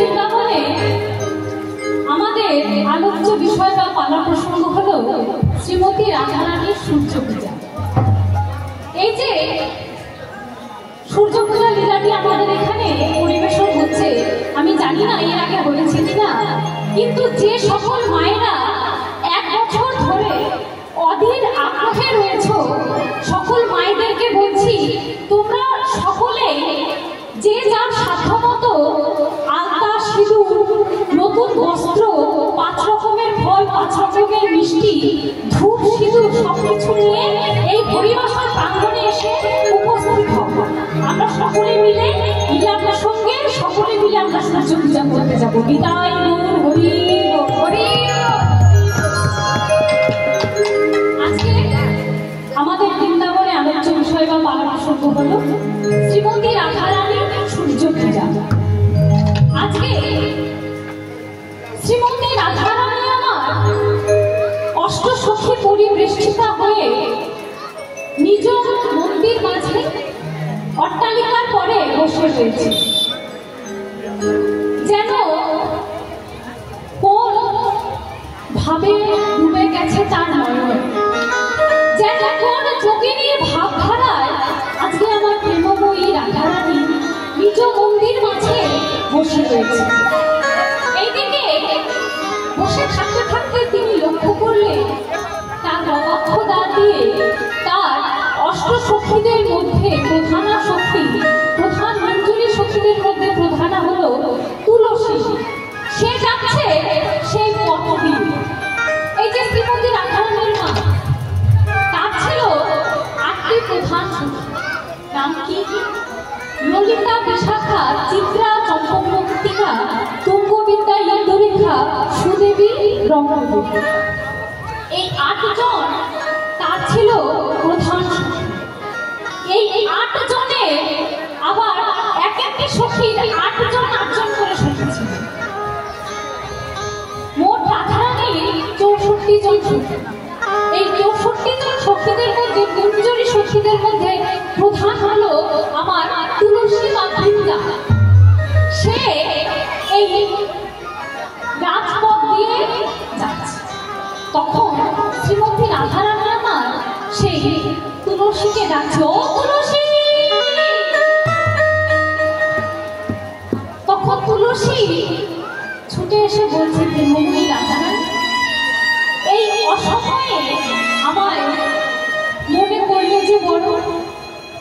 বৃন্দাবনে আমাদের আলোচ্য বিষয় বা পালা প্রসঙ্গ হলো শ্রীমতী রাধারানীর সূর্য পূজা। এই যে সূর্য পূজা লীলাটি আমাদের এখানে পরিবেশন হচ্ছে, আমি জানি না এর আগে হয়েছে কিনা, কিন্তু যে সকল মায়েরা 1 বছর ধরে অধীর আগ্রহে রয়েছে সকল মায়েদেরকে বলছি, তোমরা সকলে যে যার সাধ্যমতো আলতা, সিঁদুর, নতুন বস্ত্র, 5 রকমের ফল, 5 রকমের মিষ্টি, ধূপ, সিঁদুর সবকিছু নিয়ে এই পরিবেশন প্রাঙ্গণে এসে উপস্থিত হব। আমরা সকলে মিলে লীলাটার সঙ্গে সকলে মিলে আমরা সূর্য পূজা করতে যাবো। বিদায় গৌর হরি হরি। আজকে আমাদের বৃন্দাবনে আলোচ্য বিষয় বা পালা প্রসঙ্গ হলো শ্রীমতী রাধারানীর সূর্য পূজা। আজকে শ্রীমতী রাধারানী আমার অষ্টসখী পরিবেষ্টিতা হয়ে নিজ মন্দির মাঝে অট্টালিকার পরে বসে রয়েছে, যেন কোন ভাবে ডুবে গেছে তার নয়ন, যেন কোন যোগিনীর ভাবধারায় আজকে আমার প্রেমময়ী রাধারানী নিজ মন্দির মাঝে বসে রয়েছে। এইদিকে বসে থাকতে থাকতে তিনি লক্ষ্য করলেন তার অবাক্ষ দ্বার দিয়ে তার অষ্টসখীদের মধ্যে প্রধানা সখী, প্রধান মঞ্জুরি সখীদের মধ্যে প্রধানা হলো তুলসী। সে যাচ্ছে সেই পথ দিয়ে। এই যে শ্রীমতী রাধারানীর মা, তার ছিল 8টি প্রধান সখী। নাম কি? ললিতা, বিশাখা, চিত্রা, চম্পকমল্লিকা, তুঙ্গবিদ্যা, ইন্দুরেখা, সুদেবী, রঙ্গদেবী। এই 8 জন তার ছিল প্রধান সখী। এই 8 জনে আবার এক একটি সখীর 8 জন 8 জন করে সখী ছিল। মোট রাধারানীর 64 জন সখী। এই 64 জন সখীদের মধ্যে কুঞ্জরী সখীদের মধ্যে প্রধান হলো আমার তুলসী বা বৃন্দা। সে এই রাজপথ দিয়ে যাচ্ছে। তখন শ্রীমতী রাধারানী আমার সেই তুলসীকে ডাকছে, ও তুলসী। তখন তুলসী ছুটে এসে বলছে, প্রেমময়ী রাধারানী, এই অসময়ে আমায় মনে করলে যে বড়,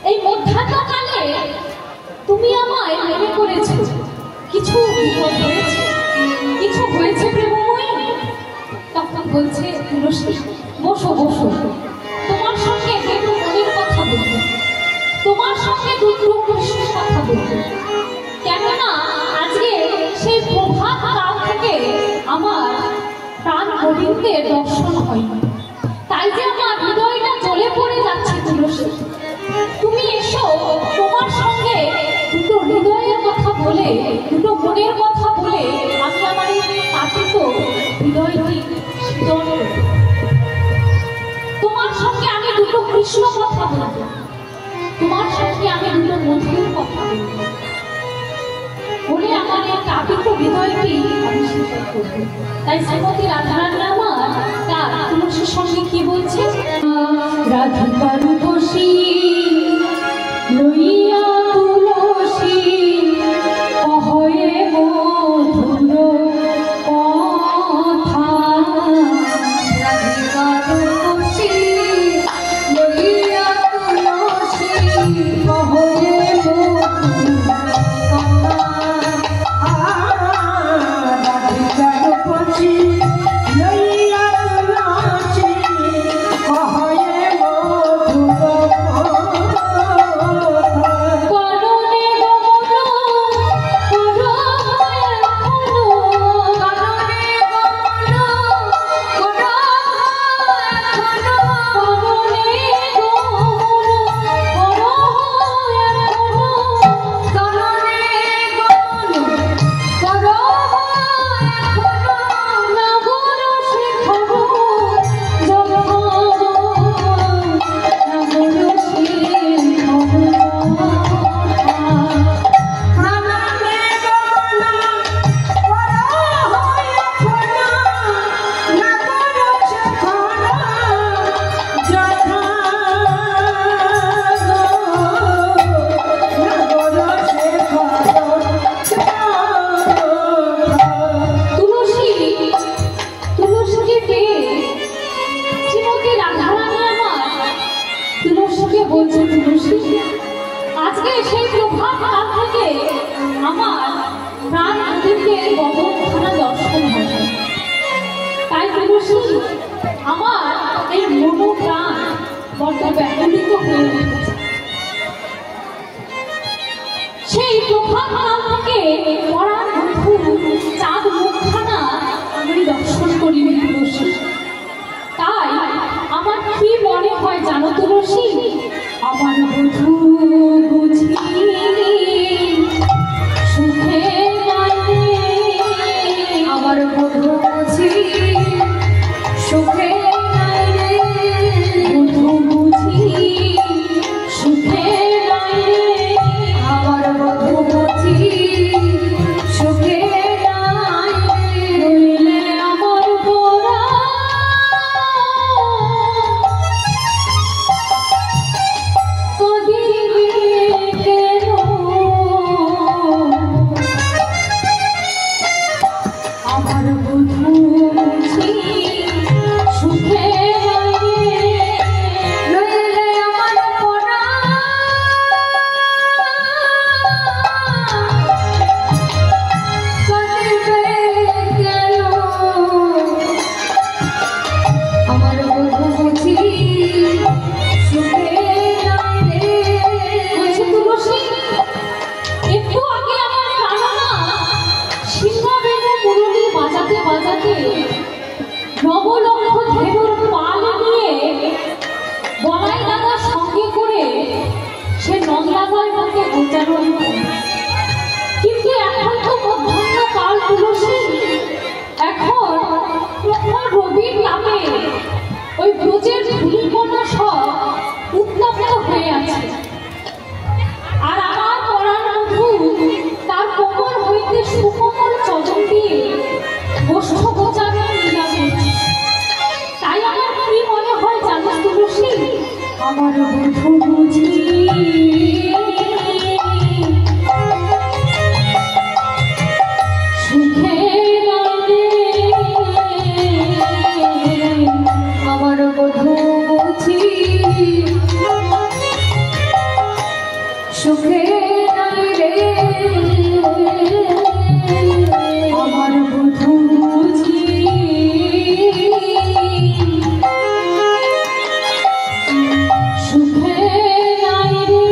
এই মধ্যাহ্নকালে তুমি আমায় মনে করেছ, কিছু বিপদ হয়েছে, কিছু হয়েছে প্রেমময়ী? তখন বলছে তুলসী, বসো বসো, তোমার সঙ্গে দুটো মনের কথা বলবো, তোমার সঙ্গে দুটো কৃষ্ণের কথা বলবো। কেননা আজকে সেই প্রভাত কাল থেকে আমার প্রাণ গোবিন্দের দর্শন হয়নি, তাই যে আমার হৃদয়টা জ্বলে পড়ে যাচ্ছে। তুলসী, তুমি এসো, তোমার সঙ্গে দুটো হৃদয়ের কথা বলে, দুটো মনের কথা বলে আমি আমার এই পাতিত হৃদয়টি শীতল করব। তোমার সঙ্গে আমি দুটো কৃষ্ণ কথা বলবো, তোমার সঙ্গে আমি দুটো মধুর কথা বলবো, বলে আমার এই তাপিত হৃদয়টি আমি শীতল করব। তাই শ্রীমতী রাধারানী আমার তার তুলসীর সঙ্গে কি বলছে, রাধিকা রূপসী লইয়া তুলসী কহয়ে মধুর কথা। রাধিকা রূপসী লইয়া তুলসী কহয়ে মধুর কথা। রাধিকা রূপসী লইয়া তুলসী কহয়ে মধুর কথা। আজকে আমার প্রাণ নদীকে বদনখানা দর্শন হবে। তাই তুলসী আমার এই মনো প্রাণ বড্ড ব্যাকুলিত হয়ে উঠেছে। সেই প্রভাত কাল থেকে পরাণ বধূ চাঁদ মুখখানা আমি দর্শন করিনি তুলসী। তাই আমার কি মনে হয় জানো তুলসী, আমার বধূ বুঝি সুখে নাই, আমার বধূ বুঝি সুখে নাই রে, বধূ বুঝি সুখে নাই রে, আমার বধূ বুঝি সুখে নাই রে, রইলে আমার গোরা নবলক্ষ ধেনুর পাল নিয়ে বলাই দাদা সঙ্গে করে সে নন্দাগড় পথে গোচারণ করে। কিন্তু এখন তো মধ্যাহ্নকাল তুলসী, এখন প্রখর রবির নামে ওই ব্রজের ধূলিকণা সব উত্তপ্ত হয়ে আছে। আর আমার পরাণ বধূ তার কোমর হইতে সুকোমল চদন দিয়ে গোষ্ঠ গোচারণ লীলা করছে। তাই আমার কি মনে হয় জানো তুলসী, আমার বধূ বুঝি সুখে নাই রে, আমার বধূ বুঝি সুখে নাই রে, আমার বধূ বুঝি সুখে নাই রে।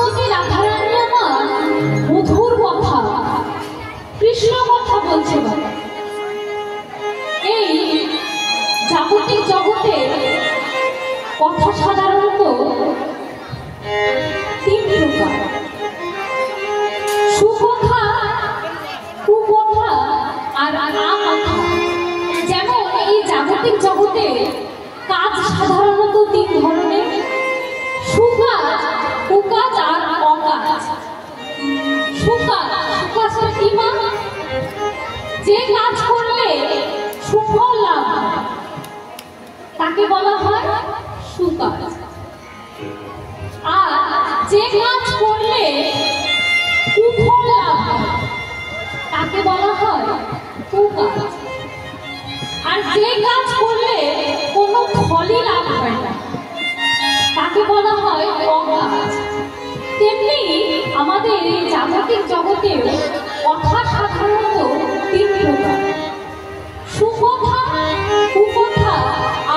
শ্রীমতী রাধারানী আমার মধুর কথা, কৃষ্ণ কথা বলছে বাবা। এই জাগতিক জগতে কথা সাধারণত তিন প্রকার: সুকথা, কুকথা আর আকথা। যেমন এই জাগতিক জগতে কাজ সাধারণত তিন ধরনের: সুকাজ, কুকাজ আর অকাজ। সুকাজটা কি মা? যে কাজ করলে সুফল লাভ হয় তাকে বলা হয় সুকাজ। আর যে কাজ করলে কুফল লাভ হয় তাকে বলা হয় কুকাজ। আর যে কাজ করলে কোনো ফলই লাভ হয় না তাকে বলা হয় অকাজ। তেমনি আমাদের এই জাগতিক জগতে কথা সাধারণত তিন প্রকার: সুকথা, কুকথা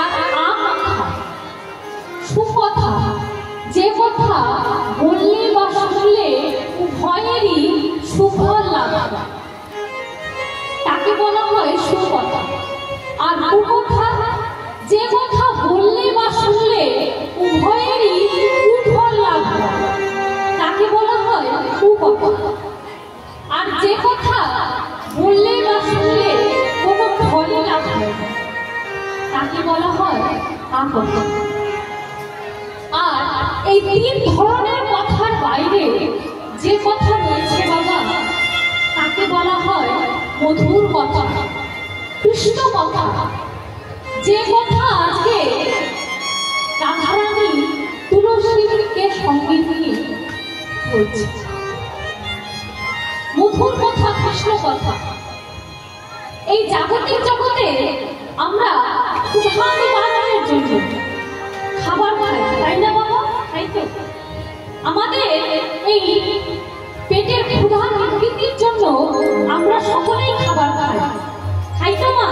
আর আকথা। সুকথা, যে কথা বললে বা শুনলে উভয়েরই সুফল লাভ হয় তাকে বলা হয় সুকথা। আর কুকথা, যে কথা বললে বা শুনলে উভয়েরই কুফল লাভ হয় তাকে বলা হয় কুকথা। আর যে কথা বললে বা শুনলে কোনো ফল লাভ হয় না তাকে বলা হয় আকথা। আর এই তিন ধরনের কথার বাইরে যে কথা রয়েছে বাবা তাকে বলা হয় মধুর কথা, কৃষ্ণ কথা। যে কথা আজকে রাধারানী তুলসীকে সঙ্গে নিয়ে বলছে, মধুর কথা, কৃষ্ণ কথা। এই জাগতিক জগতে আমরা ক্ষুধা নিবারণের জন্য খাবার খাই, তাই না বাবা? তাই তো আমাদের এই পেটের ক্ষুধা নিবৃত্তির জন্য আমরা সকলেই খাবার খাই, তাই তো মা?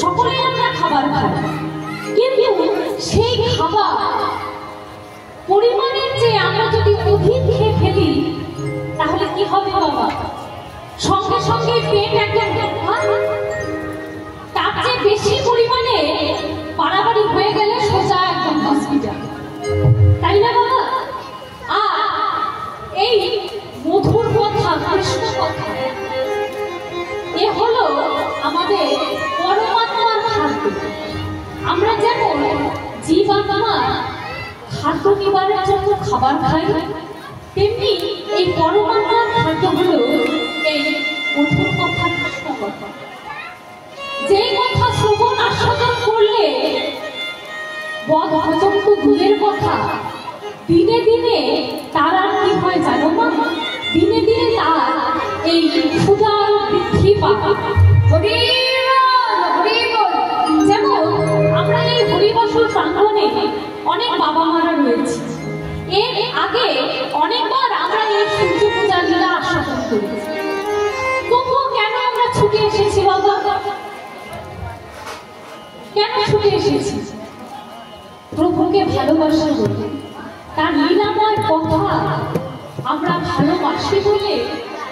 সকলেই আমরা খাবার খাই। কিন্তু সেই খাবার পরিমাণের চেয়ে আমরা যদি অধিক খেয়ে ফেলি তাহলে কি হবে বাবা? সঙ্গে সঙ্গে পেট একদম তার চেয়ে বেশি পরিমাণে বাড়াবাড়ি হয়ে গেলে সোজা একদম হসপিটাল, তাই না বাবা? আর এই মধুর কথা, কৃষ্ণ কথা, এ হলো আমাদের পরমাত্মার খাদ্য। আমরা যেমন জীবাত্মা খাদ্য নিবারের জন্য খাবার খাই, তেমনি এই পরমাত্মার খাদ্য হলো এই মধুর কথা, কৃষ্ণ কথা। যেই কথা শ্রবণ আস্বাদন করলে বদ হজম তো দূরের কথা, দিনে দিনে তার আর কি হয় জানো মা? দিনে দিনে তার এই ক্ষুধা বৃদ্ধি পাবে। যেমন আমরা এই হরিবাসর প্রাঙ্গণে অনেক বাবা মারা রয়েছে, এর আগে অনেকবার আমরা এই সূর্য পূজার লীলা আস্বাদন করেছি। তবুও কেন আমরা ছুটে এসেছি বাবা? কেন ছুটে এসেছি? প্রভুকে ভালোবাসা বলে, তার লীলাময় কথা আমরা ভালোবাসি বলে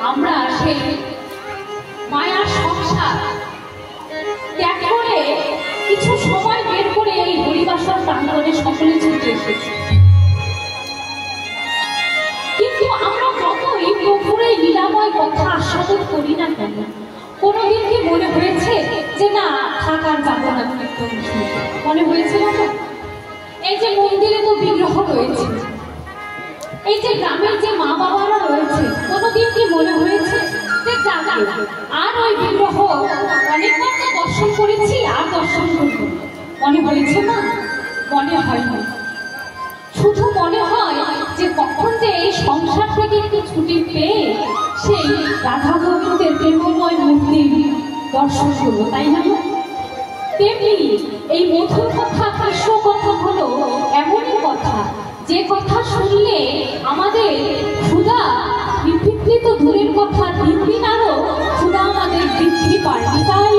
আমরা সেই মায়ার সংসার ত্যাগ করে কিছু সময় বের করে এই হরিবাসর প্রাঙ্গণে সকলে ছুটে এসেছি। কিন্তু আমরা যতই প্রভুর এই লীলাময় কথা আস্বাদন করি না কেন, কোনোদিন কি মনে হয়েছে যে না থাকার যাবো না? মনে হয়েছিল না? এই যে মন্দিরে তো বিগ্রহ রয়েছে, এই যে গ্রামের যে মা বাবারা রয়েছে, কোনোদিন কি মনে হয়েছে যে যাবে আর ওই বিগ্রহ অনেকবার তো দর্শন করেছি আর দর্শন করব? মনে হয়েছে না? মনে হয় না। শুধু মনে হয় যে কখন যে এই সংসার থেকে একটু ছুটি পেয়ে সেই রাধা গোবিন্দের প্রেমময় মূর্তি দর্শন করবো, তাই না? তেমনি এই মধুর কথা, কৃষ্ণ কথা হলো এমনই কথা যে কথা শুনলে আমাদের ক্ষুধা নিবৃত্তি তো দূরের কথা, দিন দিন আরো ক্ষুধা আমাদের বৃদ্ধি পায়। তাই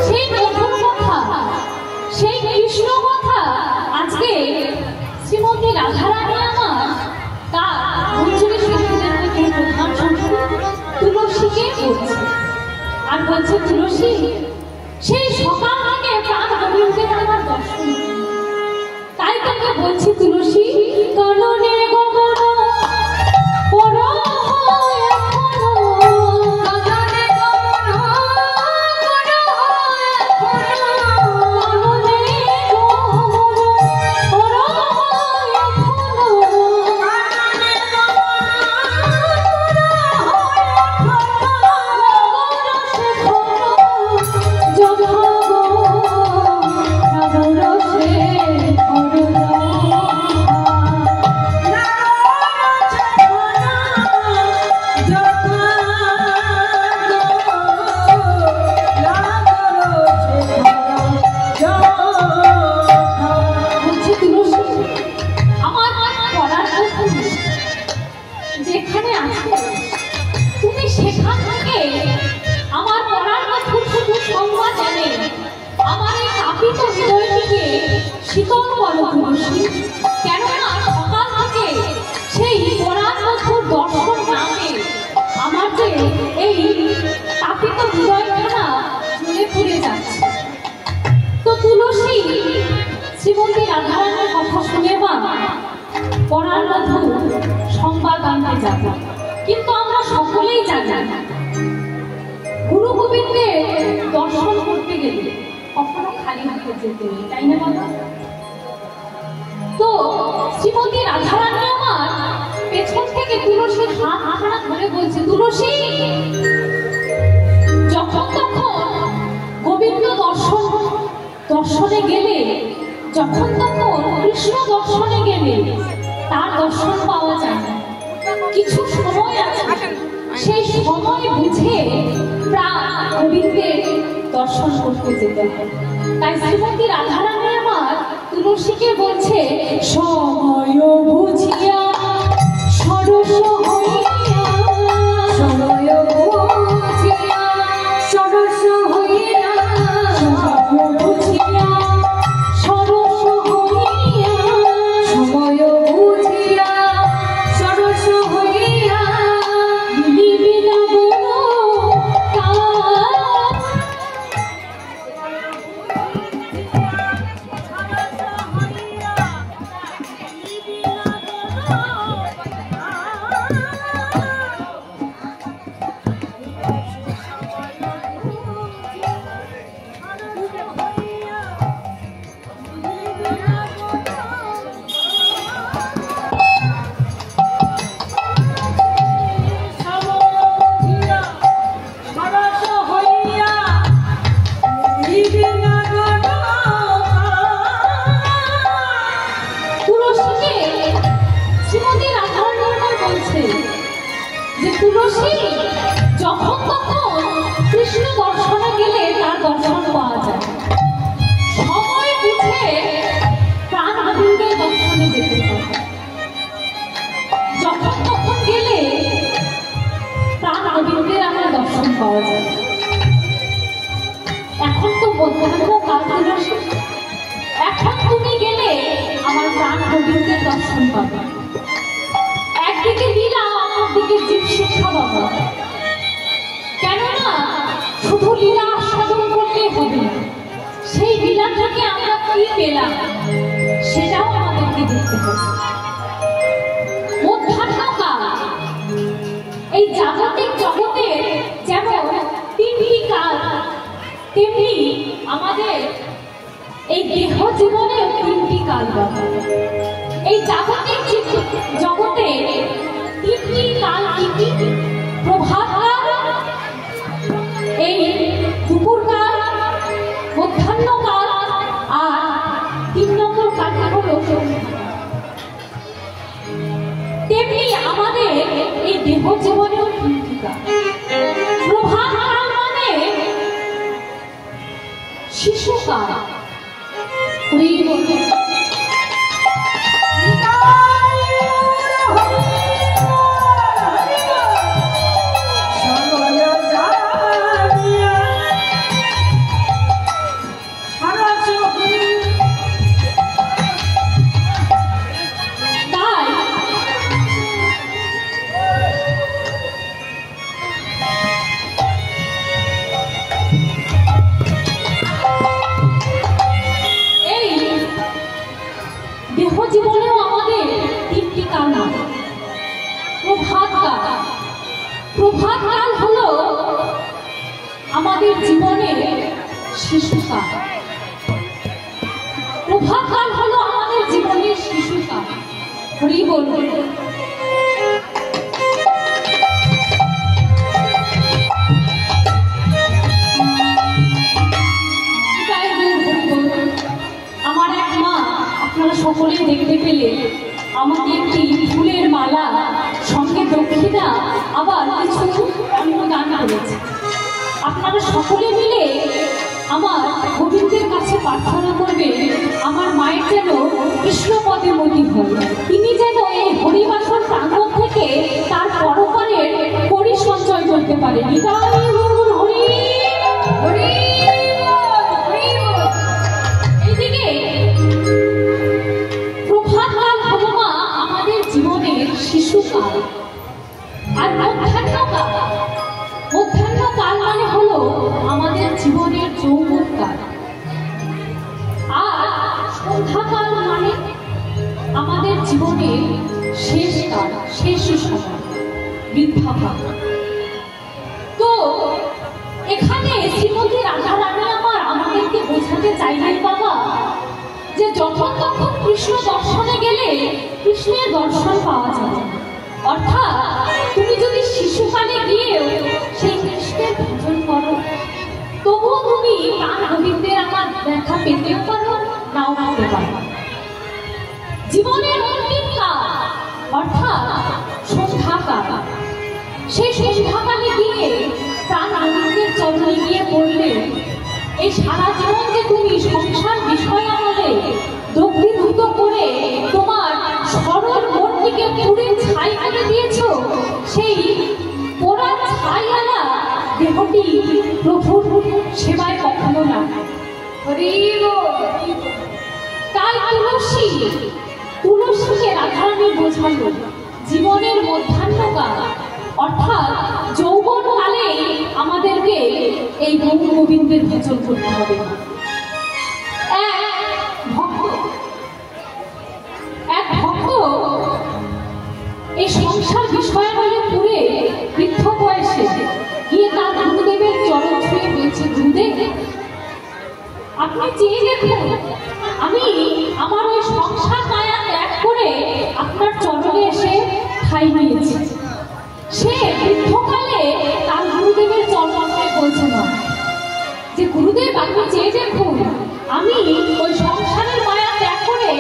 সেই মধুর কথা, সেই কৃষ্ণ কথা আজকে শ্রীমতী রাধারানী আমার তার 39 শিশুদের মধ্যে প্রধান সন্তান তুলসীকে বলছে আর বলছে, তুলসী সেই সকাল থেকে প্রাণ গোবিন্দে আমার দর্শন, তাই তাকে বলছি তুলসী কাননে গগন পড়ো শীতল করো তুলসী, কেননা সকাল থেকে সেই পরাণ মধুর দর্শন না পেয়ে আমার যে এই তাপিত হৃদয়খানা জ্বলে পুড়ে যাচ্ছে। তো তুলসী শ্রীমতী রাধারানীর কথা শুনে বা পরাণ মধু সংবাদ আনতে যাবে, কিন্তু আমরা সকলেই জানি গুরু গোবিন্দের দর্শন করতে গেলে কখনো খালি হাতে যেতে নেই, তাই না বাবা? তো শ্রীমতী রাধারানী আমার পেছন থেকে তুলসীর হাতখানা ধরে বলছে, তুলসী যখন তখন গোবিন্দ দর্শনে গেলে, যখন তখন কৃষ্ণ দর্শনে গেলে তার দর্শন পাওয়া যায় না, কিছু সময় আছে, সেই সময় বুঝে প্রাণ গোবিন্দের দর্শন করতে যেতে হয়। তাই শ্রীমতী রাধারানী আমার তুলসীকে বলছে, সময় বুঝিয়া সরস হইয়া, সময় বুঝিয়া সরস হইয়া, সময় বুঝিয়া সরস হইয়া, সময় বুঝিয়া সরস হইয়া মিলিবে না তুলসী যখন তখন কৃষ্ণ দর্শনে গেলে তার দর্শন পাওয়া যায়, সময় বুঝে প্রাণ গোবিন্দের দর্শনে যেতে হয়, যখন তখন গেলে প্রাণ গোবিন্দের আমার দর্শন পাওয়া যায়। এখন তো মধ্যাহ্ন কাল তুলসী, এখন তুমি গেলে আমার প্রাণ গোবিন্দের দর্শন পাবে। একদিকে লীলা, অন্যদিকে জীব শিক্ষা বাবা, কেননা শুধু লীলা আস্বাদন করলে হবে না, সেই লীলা থেকে আমরা কি পেলাম সেটাও আমাদেরকে দেখতে হবে। মধ্যাহ্নকাল এই জাগতিক জগতে যেমন 3টি কাল, তেমনি আমাদের এই দেহ জীবনে 3টি কাল বাবা। এই জাগতিক জগতে 3টি কাল কি? প্রভাত কাল, এই দুপুর কাল, মধ্যাহ্ন কাল, আর 3 নম্বর কালটি হলো সন্ধ্যা। তেমনি আমাদের এই দেহ জীবনেও 3টি কাল। প্রভাত কাল মানে শিশুকাল, প্রভাতকাল হলো আমাদের জীবনের শিশুকাল। প্রভাতকাল হলো আমাদের জীবনের শিশুকাল। হরি বল। আমার এক মা, আপনারা সকলেই দেখতে পেলে, আমাকে একটি ফুলের মালা সঙ্গে দক্ষিণা আবার কিছু অন্য দান করেছে। আপনারা সকলে মিলে আমার গোবিন্দের কাছে প্রার্থনা করবে আমার মায়ের যেন কৃষ্ণপদে মতি হয়, তিনি যেন এই হরিবাসন প্রাঙ্গণ থেকে তার পরপারের করি সঞ্চয় করতে পারে। এইদিকে প্রভাতকাল হলো মা আমাদের জীবনের শিশুকাল, আর মধ্যাহ্নকাল মানে হলো আমাদের জীবনের যৌবনকাল, আর সন্ধ্যাকাল মানে আমাদের জীবনের শেষ কাল, শেষ সময়, বৃদ্ধাকাল। তো এখানে শ্রীমতী রাধারানী আমাদেরকে বোঝাতে চাইলেন বাবা যে যখন তখন কৃষ্ণ দর্শনে গেলে কৃষ্ণের দর্শন পাওয়া যাবে, অর্থাৎ তুমি যদি শিশুকালে গিয়েও সেই কৃষ্ণের ভজন করো, তবুও তুমি প্রাণ গোবিন্দের আমার দেখা পেতেও পারো, নাও পেতে পারো। জীবনের অন্তিম কাল অর্থাৎ সন্ধ্যাকাল, সেই সন্ধ্যাকালে গিয়ে প্রাণ গোবিন্দের চরণে গিয়ে পড়লে এই সারা জীবন যে তুমি সংসার বিষয় আমলে দগ্ধীভূত করে তোমার সরল মনটিকে পুড়ে ছাই করে দিয়েছ, সেই পোড়া ছাইওয়ালা দেহটি প্রভুর সেবায় কখনো না। তাই তুলসীকে রাধারানী বোঝালো জীবনের মধ্যাহ্নকাল অর্থাৎ যৌবনকালে আমাদেরকে এই গৌর গোবিন্দের ভজন করতে হবে। এক ভক্ত এই সংসার বিষয় বলে পুরে বৃদ্ধ বয়সে গিয়ে তার গুরুদেবের চরণ ছুঁয়ে বলছে, গুরুদেব আপনি চেয়ে দেখুন, আমি আমার ওই সংসার মায়া ত্যাগ করে আপনার চরণে এসে ঠাঁই নিয়েছি। সে বৃদ্ধকালে তার গুরুদেবের চরণে বলছে না যে গুরুদেব আপনি চেয়ে দেখুন, আমি ওই সংসারের মায়া ত্যাগ করে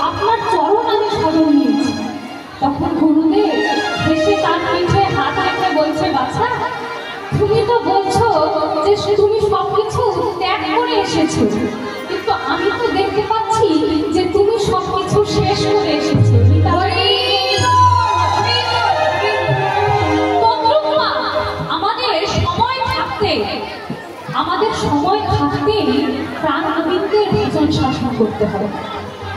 আপনার চরণ আমি স্মরণ নিয়েছি। তখন গুরুদেব হেসে তার পিঠে হাত রেখে বলছে, বাছা তুমি তো বলছো যে তুমি সবকিছু ত্যাগ করে এসেছো, কিন্তু আমি তো দেখতে পাচ্ছি যে তুমি সবকিছু শেষ করে এসেছো। আমাদের সময় থাকতেই প্রাণ গোবিন্দের ভজন শাসন করতে হবে।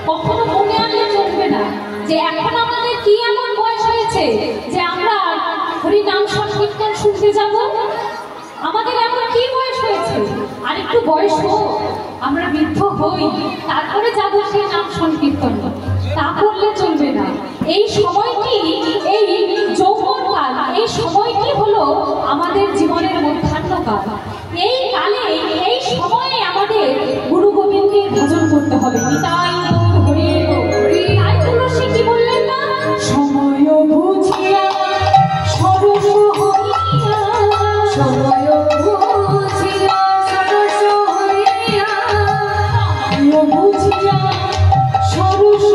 কখনো মনে আনলে চলবে না যে এখন আমাদের কি এমন বয়স হয়েছে যে আমরা হরিনাম সংকীর্তন শুনতে যাব। আমাদের এমন কি বয়স হয়েছে, আর একটু বয়স হোক, আমরা বৃদ্ধ হই, তারপরে যাব সেই নাম সংকীর্তন। তা করলে চলবে না। এই সময়টি, এই যৌবনকাল, এই সময়টি হলো আমাদের জীবনের মধ্যাহ্নকাল। এই কালে, এই সময়ে আমাদের গুরু গোবিন্দের ভজন করতে হবে। তাই তাই তুলসী কি বললেন না, সময় বুঝিয়া সরস হইয়া, সময় বুঝিয়া সরস হইয়া, বুঝিয়া সরস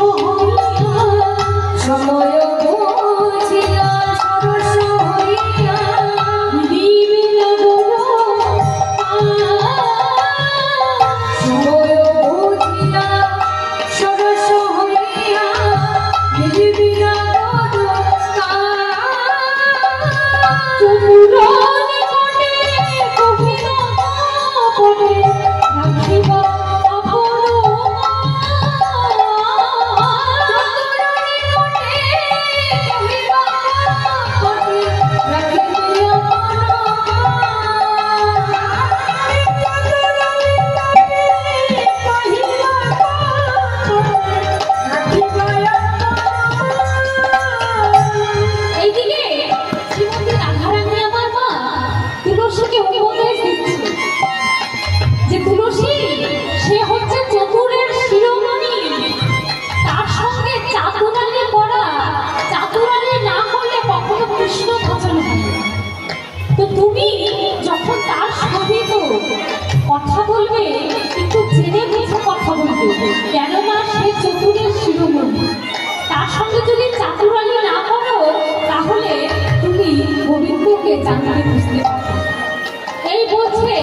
তার সঙ্গে যদি চাতুরালি না করো তাহলে তুমি গোবিন্দকে জানতে বুঝতে পারবে। এই বলছে,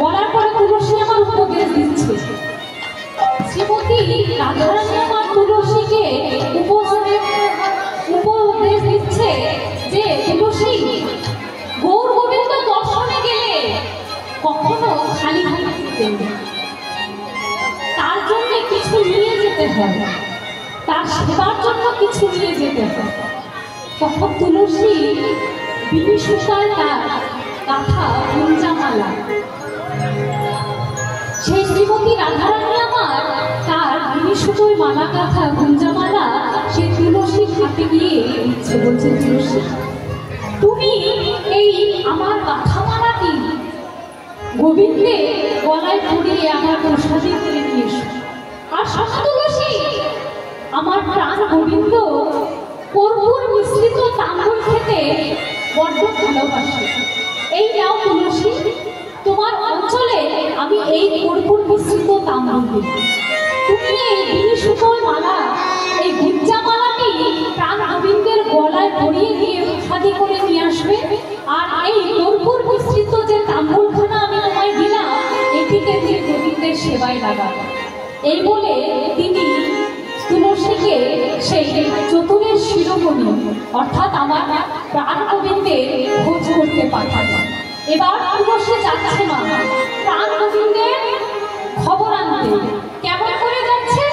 বলার পরে তুলসী আমার উপদেশ দিচ্ছে। শ্রীমতী রাধারানী আমার তুলসীকে উপদেশ দিচ্ছে যে তুলসী, গৌর গোবিন্দ দর্শনে গেলে কখনো খালি হাতে যেতে, তার জন্য কিছু নিয়ে যেতে হয়, তার সেবার জন্য কিছু নিয়ে যেতে হয়। তখন তুলসী বিনিশুতায় তার কাঁথা গুঞ্জামালা, সেই শ্রীমতী রাধারানী আমার তার বিনিশুতোয় মালা কাঁথা গুঞ্জামালা সে তুলসীর হাতে গিয়ে দিচ্ছে। বলছে, তুলসী তুমি এই আমার কাঁথা মালাটি গোবিন্দে গলায় পরিয়ে আমার প্রসাদে করে নিয়ে এসো। আর শোনো তুলসী, আমার প্রাণ গোবিন্দ কর্পূর মিশ্রিত তাম্বুল খেতে বড্ড ভালোবাসে। এই নাও তুলসী, তোমার অঞ্চলে আমি এই কর্পূর মিশ্রিত তাম্বুল দেব। তুমি এই বিনিশুতোয় মালা, এই গুজ্জা মালাটি প্রাণ গোবিন্দের গলায় পরিয়ে দিয়ে প্রসাদে করে নিয়ে আসবে। আর এই কর্পূর মিশ্রিত যে তাম্বুলখানা আমি তোমায় দিলাম, এটিকে দিয়ে গোবিন্দের সেবায় লাগাবো। এই বলে তিনি তুলসীকে সেই চতুরের শিরোমণি অর্থাৎ আমার প্রাণ গোবিন্দের খোঁজ করতে পাঠাবেন। এবার তুলসী যাচ্ছে মা প্রাণ গোবিন্দের খবর আনতে। কেমন করে যাচ্ছে?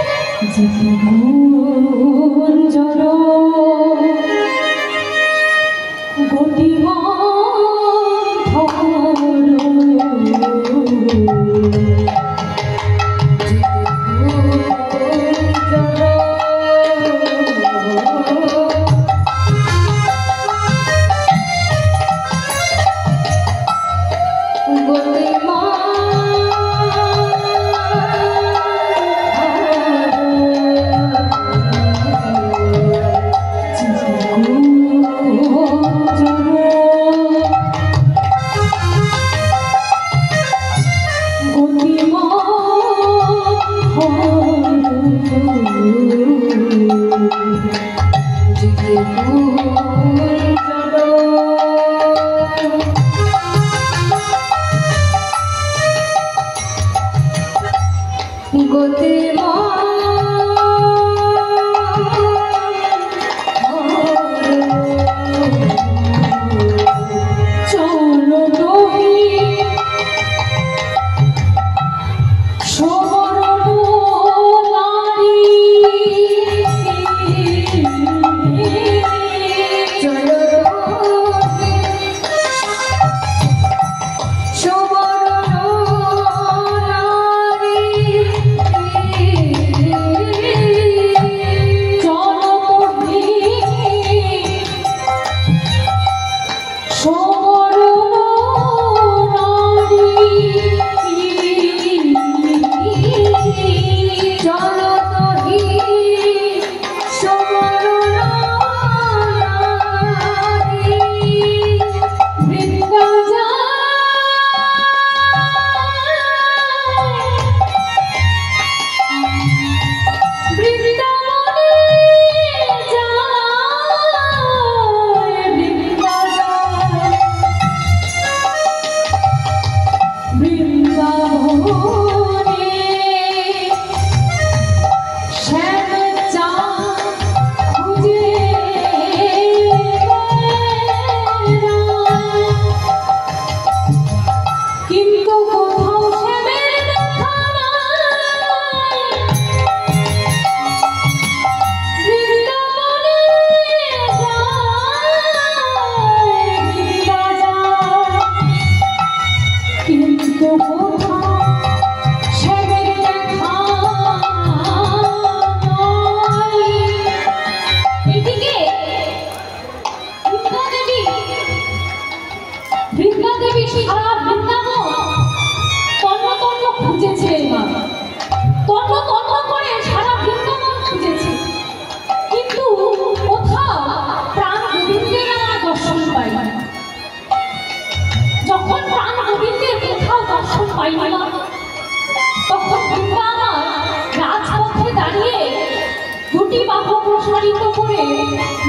করে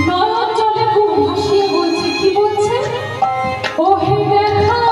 নয়ন জলে খুব ভাসিয়ে বলছে, কি বলছে? ওহে দেখা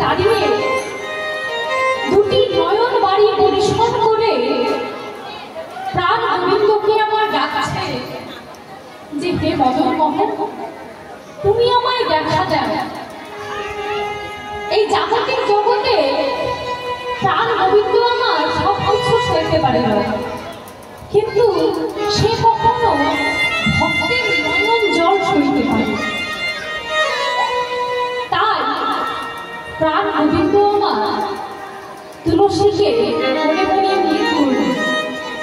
দাঁড়িয়ে দুটি নয়ন বাড়ি পরিষ্কার করে প্রাণ গোবিন্দকে আমার ডাকছে যে হে মদন মোহন, তুমি আমায় দেখা দাও। এই জাগতিক জগতে প্রাণ গোবিন্দ আমার সবকিছু সইতে পারে না, কিন্তু সে কখনো ভক্তের নয়ন জল সইতে পারে। তাই প্রাণ গোবিন্দ আমার তুলসীকে মনে মনে নিয়ে করল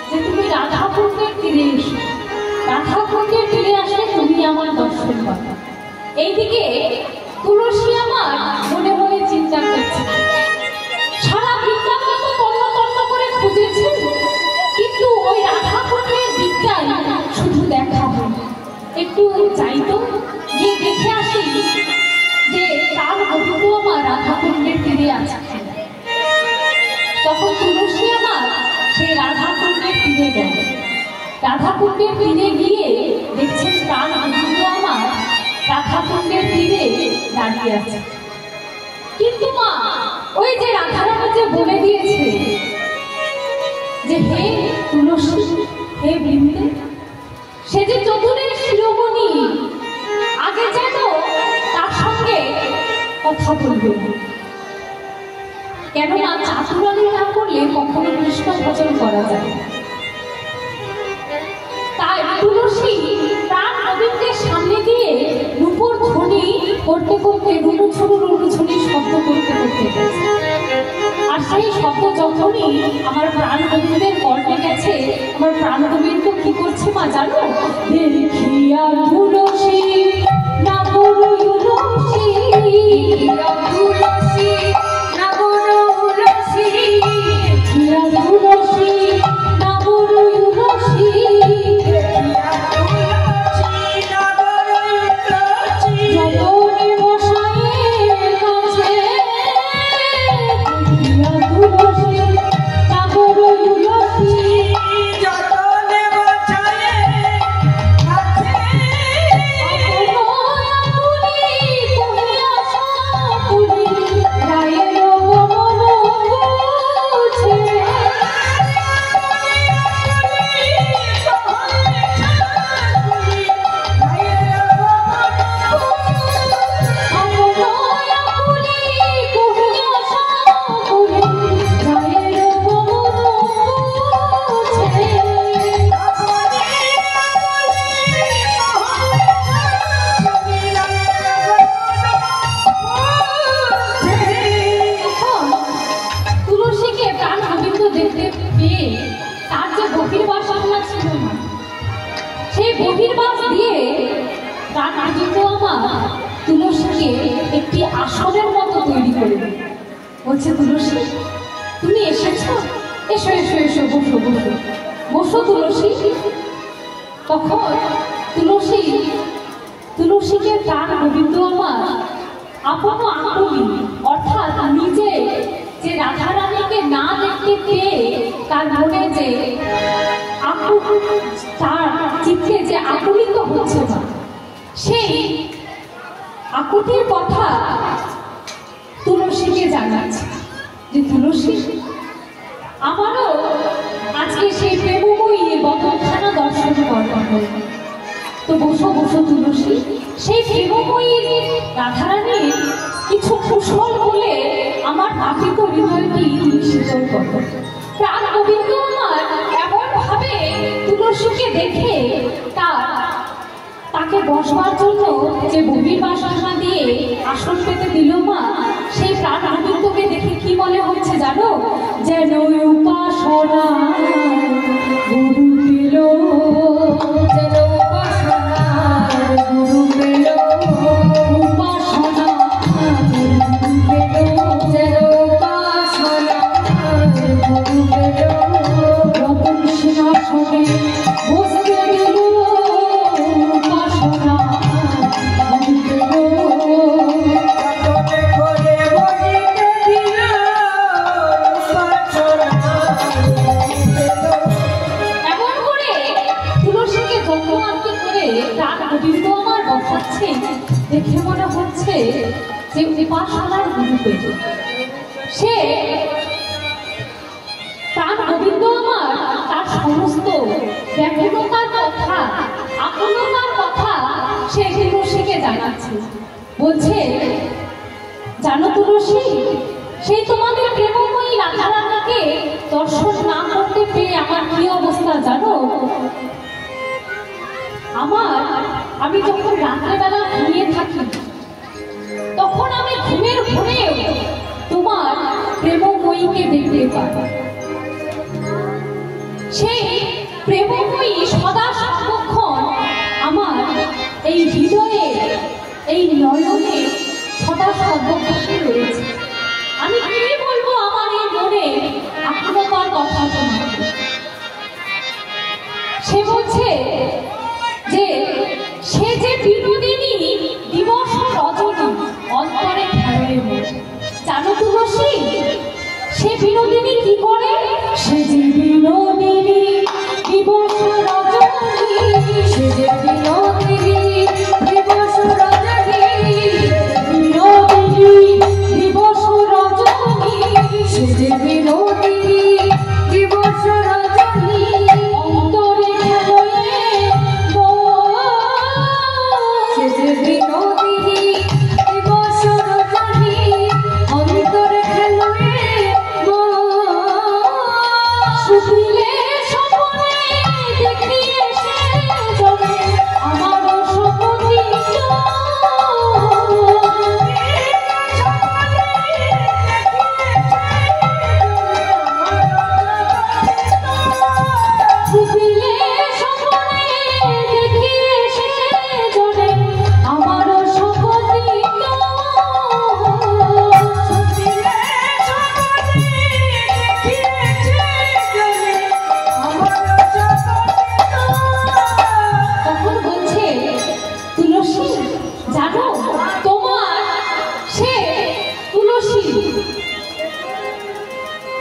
যে তুমি রাধাকুণ্ডের তীরে এসো, রাধাকুণ্ডের তীরে আসলে তুমি আমার দর্শন পাবে। এইদিকে তুলসী আমার মনে মনে চিন্তা করছে, সারা বৃন্দাবন তো তন্ন তন্ন করে খুঁজেছে, কিন্তু ওই রাধাকুণ্ডের দিকটাই শুধু দেখা হয়। একটু চাইতো গিয়ে দেখে আসি যে তার গোবিন্দ আমার রাধাকুণ্ডের তীরে আছে। তখন তুলসী আমার সেই রাধাকুণ্ডের তীরে গেল। রাধাকুণ্ডের তীরে গিয়ে দেখছেন প্রাণ গোবিন্দ আমার রাধাকুণ্ডের তীরে দাঁড়িয়ে আছে। কিন্তু মা ওই যে রাধারানী যে বলে দিয়েছে যে হে তুলসী, হে বৃন্দে, সে যে চতুরের শিরোমণি, আগে যেন তার সঙ্গে কথা বলবে, কেননা চাতুরানি না করলে কখনো কৃষ্ণ ভজন করা যায়। তাই তুলসী প্রাণ গোবিন্দের সামনে দিয়ে রূপর ধ্বনি করতে করতে রুনুঝুনি শব্দ করতে করতে গেছে। আর সেই শব্দ যখনই আমার প্রাণ গোবিন্দের কর্ণে গেছে, আমার প্রাণ গোবিন্দ কি করছে মা জানো? দেখিয়া তুলসী না বড় তুলসী, তুলসী না বড় তুলসী, দেখিয়া তুলসী না বড় তুলসী, একটি আসনের মতো তৈরি করে বলছে, তুলসী তুমি এসেছো, এসো এসো এসো, বসো বসো বসো তুলসী। তখন তুলসীকে প্রাণ গোবিন্দ আমার আপন আকুলি, অর্থাৎ নিজে যে রাধারানীকে না দেখতে পেয়ে তার মনে যে তার চিত্তে যে আকুলিত হচ্ছে না, সেই আকুতির কথা তুলসীকে জানাচ্ছে যে তুলসী, আমারও আজকে সেই প্রেমময়ীর বদনখানা দর্শন করতে হবে। তো বসো বসো তুলসী, সেই প্রেমময়ীর রাধারানীর কিছু কুশল বলে আমার পাপিত হৃদয়টি তুমি শীতল করো। প্রাণ গোবিন্দ আমার এমন ভাবে তুলসীকে দেখে তাকে বসবার জন্য যে বহির বাসনা দিয়ে আসন পেতে দিল মা, সেই প্রাণ গোবিন্দকে দেখে কি মনে হচ্ছে জানো? যেন উপাসনা গুরু পেল, যেন উপাসনা গুরু পেল, উপাসনা গুরু পেল, যেন উপাসনা গুরু পেল, রতন সিংহাসনে বসতে গেল, উপাসনা গুরু পেল, দেখে মনে হচ্ছে যে উপাসনার গুরু পেল। সে তার গোবিন্দ আমার তার সমস্ত ব্যাকুলতার কথা, আকুলতার কথা সে তুলসীকে জানাচ্ছে। বলছে, জানো তুলসী, সেই তোমাদের প্রেমময়ী রাধারানীকে দর্শন না করতে পেয়ে আমার কি অবস্থা জানো? আমি যখন রাত্রেবেলা ঘুমিয়ে থাকি, তখন আমি ঘুমের ঘোরেও তোমার প্রেমময়ীকে দেখতে পাই। সেই প্রেমময়ী সদা সর্বক্ষণ আমার এই হৃদয়ে, এই নয়নে সদা সর্বক্ষণ রয়েছে। আমি কি বলবো আমার এই মনে আকুলতার কথা তোমাকে? সে বলছে যে সে যে বিনোদিনী দিবস রজনী অন্তরে খেলে। জানো তুলসী, সে বিনোদিনী কি করে? সে যে বিনোদিনী দিবস রজনী, সে যে বিনোদিনী দিবস রজনী, বিনোদিনী দিবস রজনী, সে যে বিনোদিনী দিবস রজনী অন্তরে খেলে। সে যে বিনোদিনী দিবস রজনী অন্তরে খেলে। সুখিলে স্বপ্নে দেখিয়ে সে জলে আমার সপতি। সুখিলে স্বপ্নে দেখিয়ে সে জলে আমার সপতি। তখন বলছে, তুলসী জানো, তোমার সে তুলসী,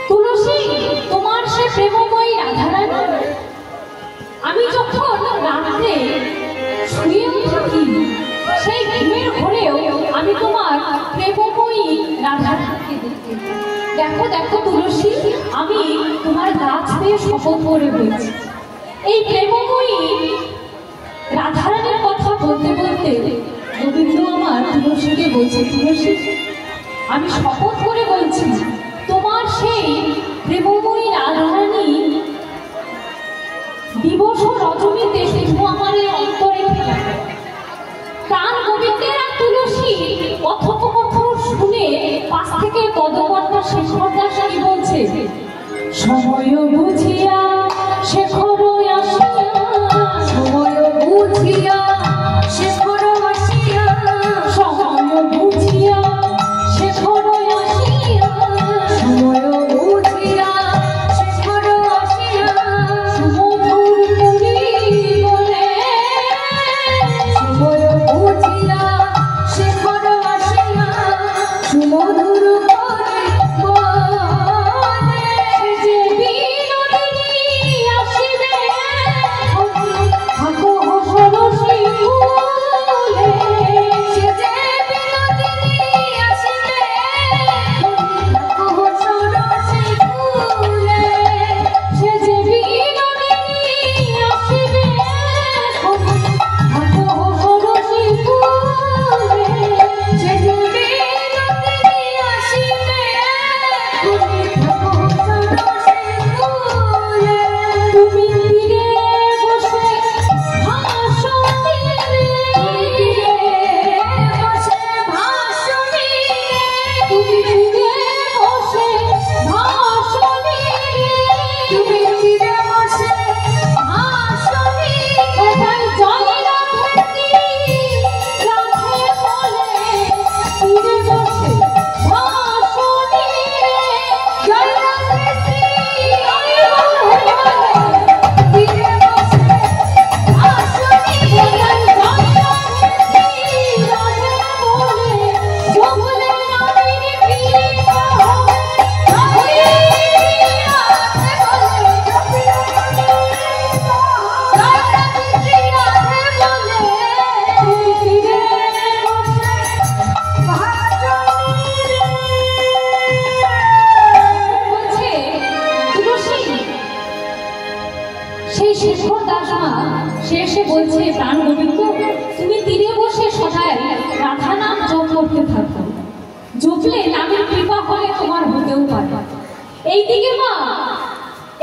তুলসী তোমার সে প্রেমময়ী রাধারানী, আমি যখন রাত্রে শুয়েও থাকি, সেই ঘুমের ঘরেও আমি তোমার প্রেমময়ী রাধারানীকে দেখতে পাই। দেখো দেখো তুলসী, আমি তোমার গাছ দিয়ে শপথ করে বলছি, এই প্রেমময়ী রাধারানীর কথা বলতে বলতে গোবিন্দ আমার তুলসীকে বলছে, তুলসী আমি শপথ করে বলছি, তোমার সেই প্রেমময়ী রাধারানী দিবস রজনীতে শুধু আমার এই অন্তরে প্রাণ গোবিন্দের। আর তুলসী কথোপকথন শুনে পাশ থেকে পদকর্তা শেখর দাস কি বলছে, সময় বুঝিয়া শেখর আসিয়া, সময় বুঝিয়া শেখর আসিয়া, সময় বুঝিয়া শেখর আসিয়া, সময় বুঝিয়া শেখর আসিয়া সুমধুর পুরী বলে, সময় বুঝিয়া শেখর আসিয়া সুমধুর পুরী বলে। যে বিনোদিনী সদাই রাধা নাম জপ করতে থাকো, জপলে নামের কৃপা হলে তোমার হতেও পারে। এইদিকে মা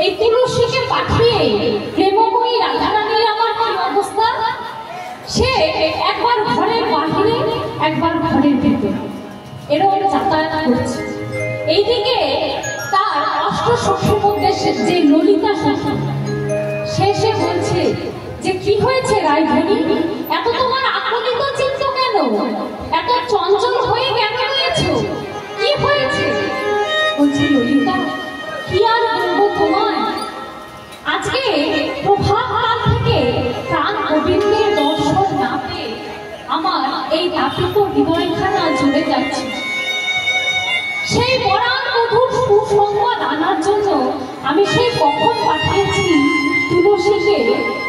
এই তুলসীকে পাঠিয়ে প্রেমময়ী রাধারানীর আমার কি অবস্থা, সে একবার ঘরের বাহিরে একবার ঘরের ভেতরে এরকম যাতায়াত করছে। এইদিকে তার অষ্টসখীর মধ্যে যে ললিতা সখী, সে বলছে যে কি হয়েছে রায়ধনী, এত তোমার আকলিত চিত্ত কেন, এত চঞ্চল হয়ে কেন রয়েছো, কি হয়েছে? বলছে ললিতা কি আর বলবো তোমায়, আজকে প্রভাতকাল থেকে প্রাণ গোবিন্দের দর্শন না পেয়ে আমার এই তাপিত হৃদয়খানা জ্বলে যাচ্ছে। সেই পরাণ মধুর সুসংবাদ আনার জন্য আমি সেই কখন পাঠিয়েছি তুলসীকে,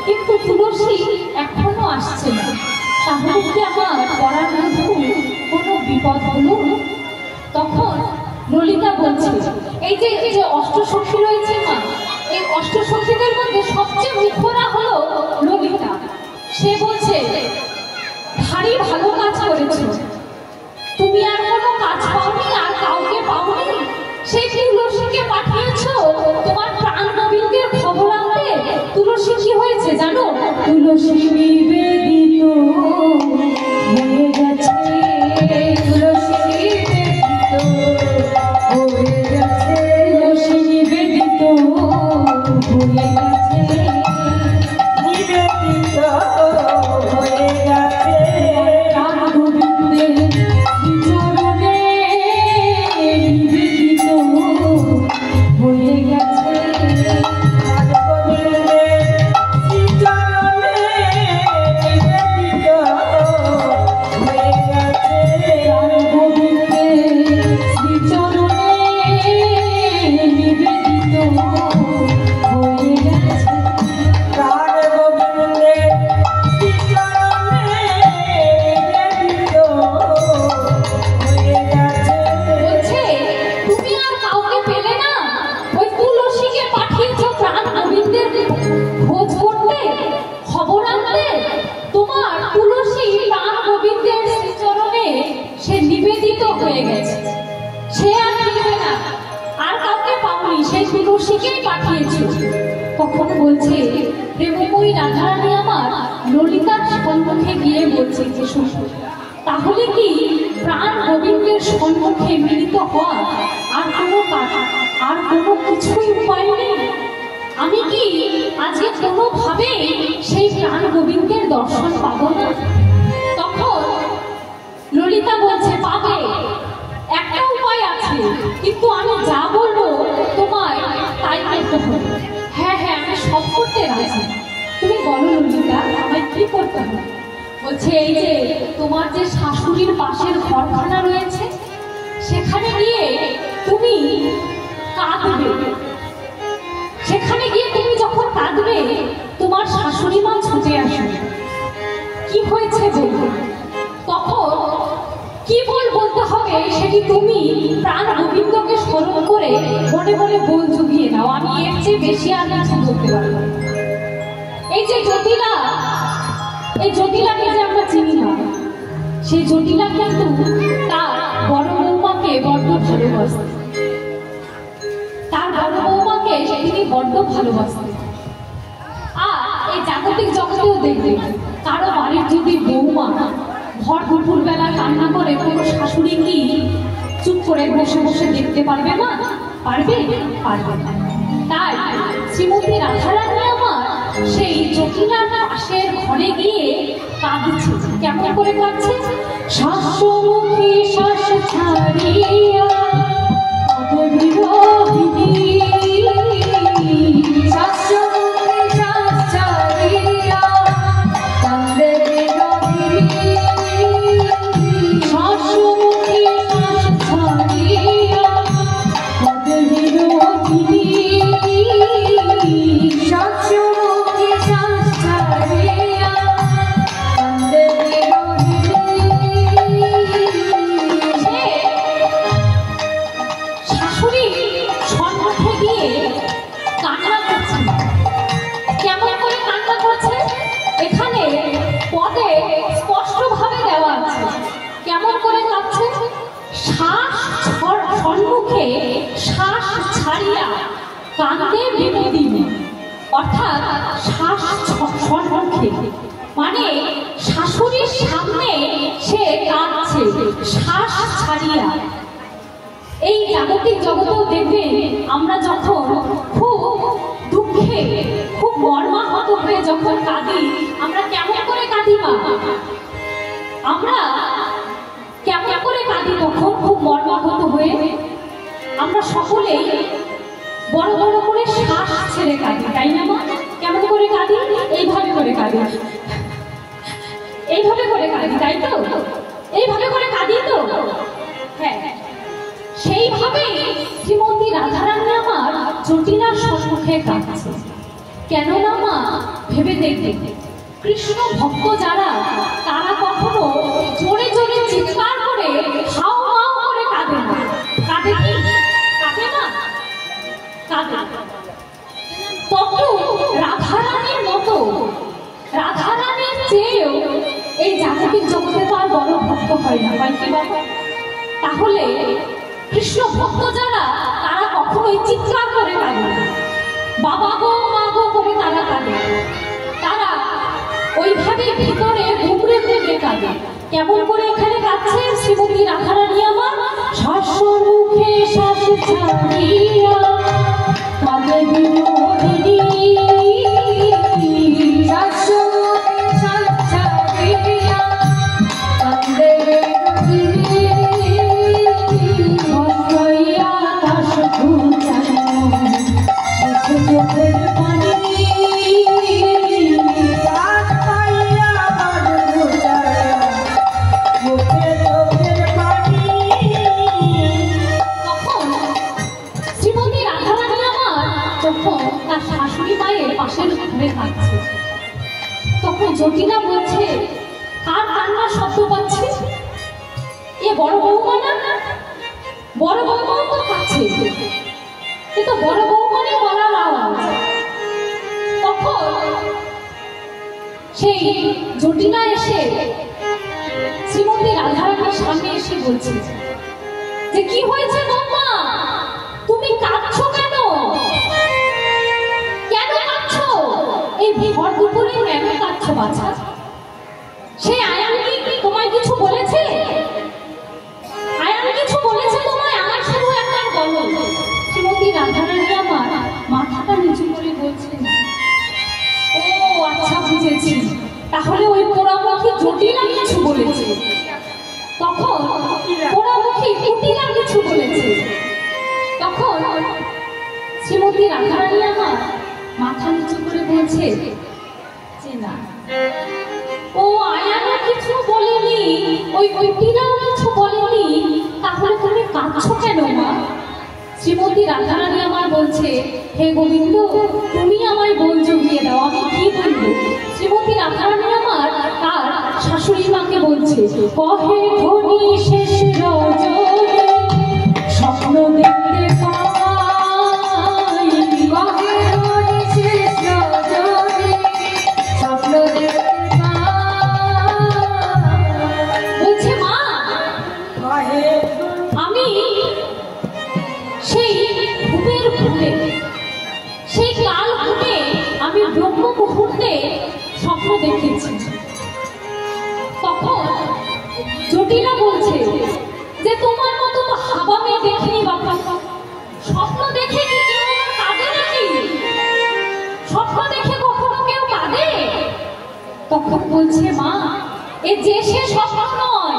কিন্তু তুলসী এখনো আসছে না। তাহলে কি আমার পরাণ মধুর কোনো বিপদ হলো? তখন ললিতা বলছে এই যে অষ্টসখী রয়েছে মা, এই অষ্টসখীদের মধ্যে সবচেয়ে মুখরা হলো ললিতা। সে বলছে ভারী ভালো কাজ করেছো তুমি, আর কোনো কাজ পাওনি, আর কাউকে পাওনি, সেই তুলসীকে পাঠিয়েছো তোমার প্রাণ গোবিন্দের খবর আনতে। তুলসী কি হয়েছে জানো? তুলসী নিবেদিত হয়ে গেছে, তুলসী নিবেদিত হয়ে গেছে, তুলসী নিবেদিত হয়ে গেছে, নিবেদিত হয়ে গেছে প্রাণ গোবিন্দের চরণে, নিবেদিত হয়ে গেছে প্রাণ গোবিন্দের চরণে, নিবেদিত হয়ে গেছে প্রাণ গোবিন্দের চরণে, নিবেদিত হয়ে গেছে প্রাণ গোবিন্দের চরণে, নিবেদিত হয়ে গেছে। বলছে তুমি আর কাউকে পেলে না, ওই তুলসীকে পাঠিয়েছো প্রাণ গোবিন্দের খোঁজ করতে, খবর আনতে। তোমার তুলসী প্রাণ গোবিন্দের চরণে সে নিবেদিত হয়ে গেছে, সে আর ফিরবে না, আর কাউকে পাওনি, সেই তুলসীকেই পাঠিয়েছো। তখন বলছে প্রেমময়ী রাধারানী আমার ললিতার সম্মুখে গিয়ে বলছে যে শোনো, তাহলে কি প্রাণ গোবিন্দের সম্মুখে মিলিত হওয়ার আর কোনো কিছুই উপায় নেই? আমি কি আজকে কোনোভাবে সেই প্রাণ গোবিন্দের দর্শন পাবো না? তখন ললিতা বলছে পাবে, একটা উপায় আছে, কিন্তু আমি যা বলবো তোমায় তাই করতে হবে। হ্যাঁ হ্যাঁ আমি সব করতে রাজি, তুমি বলো ললিতা আমায় কি করতে হবে? বলছে এই যে তোমার যে শাশুড়ির পাশের ঘরখানা রয়েছে, সেখানে গিয়ে তুমি কাঁদবে, সেখানে গিয়ে তুমি যখন কাঁদবে তোমার শাশুড়ি মা ছুটে আসবে, কি হয়েছে বলবে। তখন কি বলতে হবে সেটি তুমি প্রাণ গোবিন্দকে স্মরণ করে মনে মনে বল জুগিয়ে নাও, আমি এর চেয়ে বেশি আর কিছু বলতে পারবো না। এই যে জটিলা, এই জটিলাকে যে আমরা চিনি না, সেই জটিলা কিন্তু তার বড় বৌমাকে বড্ড ভালোবাসে, তার বড় বৌমাকে তিনি বড্ড ভালোবাসেন। আর এই জাগতিক জগতেও দেখবে কারো বাড়ির যদি বৌমা ভর দুপুর বেলা কান্না করে, কোনো শাশুড়ি কি চুপ করে বসে বসে দেখতে পারবে না? পারবে? পারবে না। তাই শ্রীমতী রাধারানী আমার সেই জটিলার পাশের ঘরে গিয়ে কাঁদছে। কেমন করে কাঁদছে? শাশ্বমুখী শ্বাস ছাড়িয়া বিরোহিনী, শাশ্বমুখী শ্বাস ছাড়িয়া কান্দে বিরোহিনী, শাশ্বমুখী শ্বাস ছাড়িয়া কান্দে বিরোহিনী, শাশ্বমুখী শ্বাস ছাড়িয়া কান্দে বিরোহিনী। সম্মুখে শ্বাস ছাড়িয়া কান্দে বিনোদিনী, অর্থাৎ শ্বাস সম্মুখে মানে শাশুড়ির সামনে সে কাঁদছে শ্বাস ছাড়িয়া। এই জাগতিক জগতেও দেখবেন আমরা যখন খুব দুঃখে খুব মর্মাহত হয়ে যখন কাঁদি, আমরা কেমন করে কাঁদি মা? আমরা কেমন করে কাঁদি তখন খুব মর্মাহত হয়ে? আমরা সকলেই বড় বড় করে শ্বাস ছেড়ে কাঁদি, তাই না মা? কেমন করে কাঁদি? এইভাবে করে কাঁদি, এইভাবে করে কাঁদি, তাই তো? এইভাবে করে কাঁদি তো? হ্যাঁ, সেইভাবেই শ্রীমতী রাধারানী আমার জটিলার সম্মুখে কাঁদছে। কেন না মা, ভেবে দেখবে কৃষ্ণ ভক্ত যারা, তারা কখনো জোরে জোরে চিৎকার করে হাও মাও করে কাঁদে না। কাঁদে কি? কাঁদে না? কাঁদে। তত রাধারানীর মতো, রাধারানীর চেয়েও এই জাগতিক জগতে তো আর বড় ভক্ত হয় না, হয় কি বাবা? তাহলে কৃষ্ণ ভক্ত যারা, তারা কখনোই চিৎকার করে কাঁদে না, বাবা গো মা গো করে তারা কাঁদে। তারা ওইভাবে ভিতরে ঘুমড়ে ঘুমড়ে কাঁদে। কেমন করে এখানে কাঁদছে শ্রীমতী রাধারানী আমার? শাসমুখে শ্বাস ছাড়িয়া কাঁদে বিনোদিনী, শাসমুখে শ্বাস ছাড়িয়া কাঁদে বিনোদিনী, বস্ত্রইয়া আকাশ ঘুচানো মুছে চোখের পানি, তার শাশুড়ি মায়ের পাশের ঘরে কাঁদছে। তখন জটিলা বলছে, কার কান্নার শব্দ পাচ্ছে? এ বড় বৌমা না? বড় বৌমাও তো কাঁদছে, এ তো বড় বৌমারই গলার আওয়াজ। তখন সেই জটিলা এসে শ্রীমতী রাধারানীর সামনে এসে বলছে যে, কি হয়েছে বৌমা, তুমি কাঁদছো কেন? এই ভর দুপুরে কেন কাঁদছো বাছা? সেই আয়ান কি তোমায় কিছু বলেছে? আয়ান কিছু বলেছে তোমায়? আমার শুধু একবার বলো। শ্রীমতী রাধারানী আমার মাথাটা নিচু করে বলছেন, ও আচ্ছা বুঝেছি, তাহলে ওই পোড়ামুখী জটিলা কিছু বলেছে। তখন পোড়ামুখী জটিলা কিছু বলেছে। তখন শ্রীমতী রাধারানী আমার মাথা নিচু করে বলছে যে, না, ও আয়ানও কিছু বলেনি, ওই টিনাও কিছু বলেনি, তাহলে তুমি কাঁদছো কেন মা? শ্রীমতী রাধারানী আমার বলছে, হে গোবিন্দ, তুমি আমায় বল জুগিয়ে দাও, আমি কি বলবো? শ্রীমতী রাধারানী আমার তার শাশুড়ি মাকে বলছে, কহে ধনী শেষ রজনী স্বপ্ন দেখতে পাই, কহে ধনী শেষ রজনী স্বপ্ন দেখতে পাই। বলছে মা, আমি সেই ঘুমের ঘুমে, সেই কাল ঘুমে আমি ব্রহ্ম মুহূর্তে স্বপ্ন দেখেছি। তখন জটিলা বলছে যে, তোমার মতো তো হাবা মেয়ে দেখিনি বাবা, স্বপ্ন দেখে কি কেউ কাঁদে নাকি? স্বপ্ন দেখে কখনো কেউ কাঁদে? তখন বলছে, মা, এ যে সে স্বপ্ন নয়,